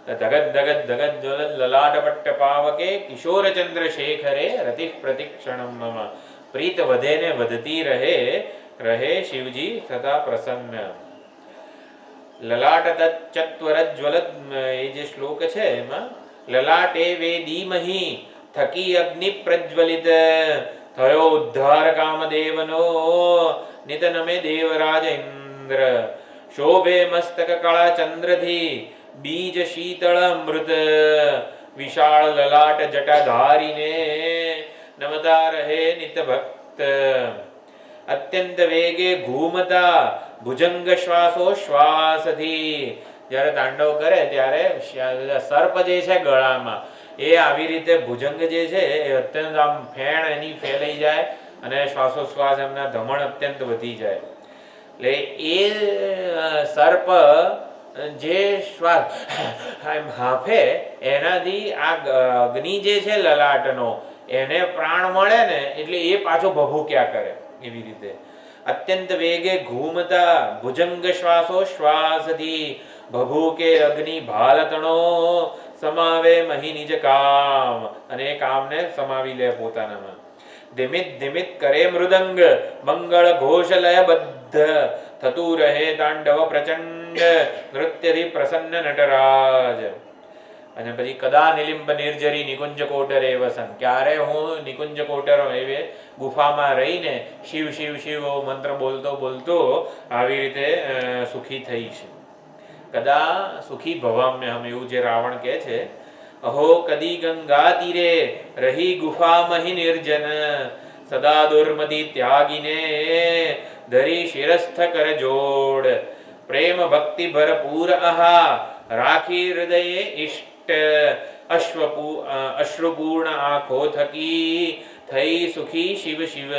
ધગત ધગત ધગત જ્વલત લલાટ પટ્ટ પાવકે, કિશોર ચંદ્ર શેખરે રતિ પ્રતિક્ષણમ મમ. પ્રીત વધે ને વધતી રહે, રહે શિવજી થતા પ્રસન્ન. લલાટ તચ્ચત્વર જ્વલત એ જે શ્લોક છે એમાં લલાટે વે ધીમહિ થકી અગ્નિ પ્રજ્વલિત, થયો ઉદ્ધાર કામદેવનો નિતનમે દેવરાજ ઇન્દ્ર, શોભે મસ્તક કળા ચંદ્રથી બીજ શીતળ અમૃત વિશાળ લલાટ જટાધારીને નમતા રહે નિત ભક્ત અત્યંત વેગે ઘૂમતા ભુજંગ શ્વાસો શ્વાસથી જ્યારે તાંડવ કરે ત્યારે સર્પ જે છે ગળામાં એ આવી રીતે ભુજંગ જે છે એ અત્યંત આમ ફેણ એની ફેલાઈ જાય અને શ્વાસોશ્વાસ એમના ધમણ અત્યંત વધી જાય એટલે એ સર્પ જે શ્વાસ એમ હાંફે એનાથી આ અગ્નિ જે છે લલાટનો એને પ્રાણ મળે ને એટલે એ પાછો ભભૂક્યા કરે એવી રીતે અત્યંત વેગે ઘૂમતા ભુજંગ શ્વાસો શ્વાસથી ભભૂકે અગ્નિ ભાલતણો સમાવે મહી નિજ કામ અને એ કામને સમાવી લે પોતાનામાં ધીમિત ધીમિત કરે મૃદંગ મંગળ ઘોષ લયબદ્ધ થતું રહે તાંડવ પ્રચંડ નૃત્યથી પ્રસન્ન નટરાજ અને પછી કદા નિલિંબ નિર્જરી નિકુંજ કોટરે વસન ક્યારે હું નિકુંજ કોટર એવે ગુફામાં રહીને શિવ શિવ શિવ મંત્ર બોલતો બોલતો આવી રીતે સુખી થઈશ કદા સુખી ભવામ્યહમ એવું જે રાવણ કહે છે અહો કદી ગંગા તીરે રહી ગુફામહી નિર્જન સદા દુર્મતિ ત્યાગીને ધરી શિરસ્થ કર જોડ પ્રેમ ભક્તિ ભરપૂર આહા રાખી હૃદયે ઇષ્ટ અશ્રુપૂર્ણ આંખો થકી થઈ સુખી શિવ શિવ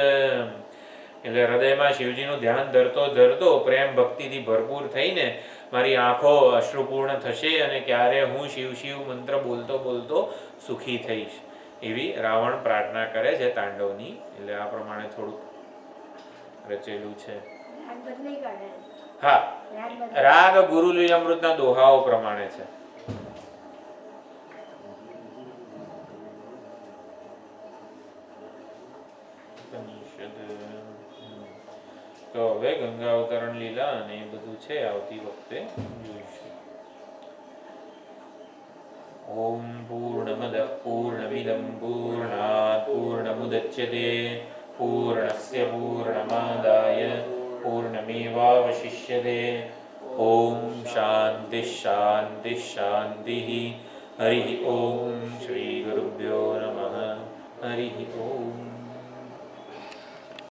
એટલે હૃદયમાં શિવજીનું ધ્યાન ધરતો ધરતો પ્રેમ ભક્તિથી ભરપૂર થઈને મારી આંખો અશ્રુપૂર્ણ થશે અને ક્યારે હું શિવ શિવ મંત્ર બોલતો બોલતો સુખી થઈશ એવી રાવણ પ્રાર્થના કરે છે તાંડવની એટલે આ પ્રમાણે થોડુંક રચેલું છે હા રાગ ગુરુ લીલામૃતના દોહાઓ પ્રમાણે છે તો હવે ગંગા અવતરણ લીલા અને એ બધું છે આવતી વખતે જોઈશું ઓમ પૂર્ણમદ પૂર્ણમિદં પૂર્ણાત પૂર્ણમુદચ્યતે પૂર્ણસ્ય પૂર્ણમાદાય પૂર્ણમેવાવશિષ્યતે ઓમ શાંતિ શાંતિ શાંતિ હરિ ઓમ શ્રી ગુરુભ્યો નમઃ હરિ ઓમ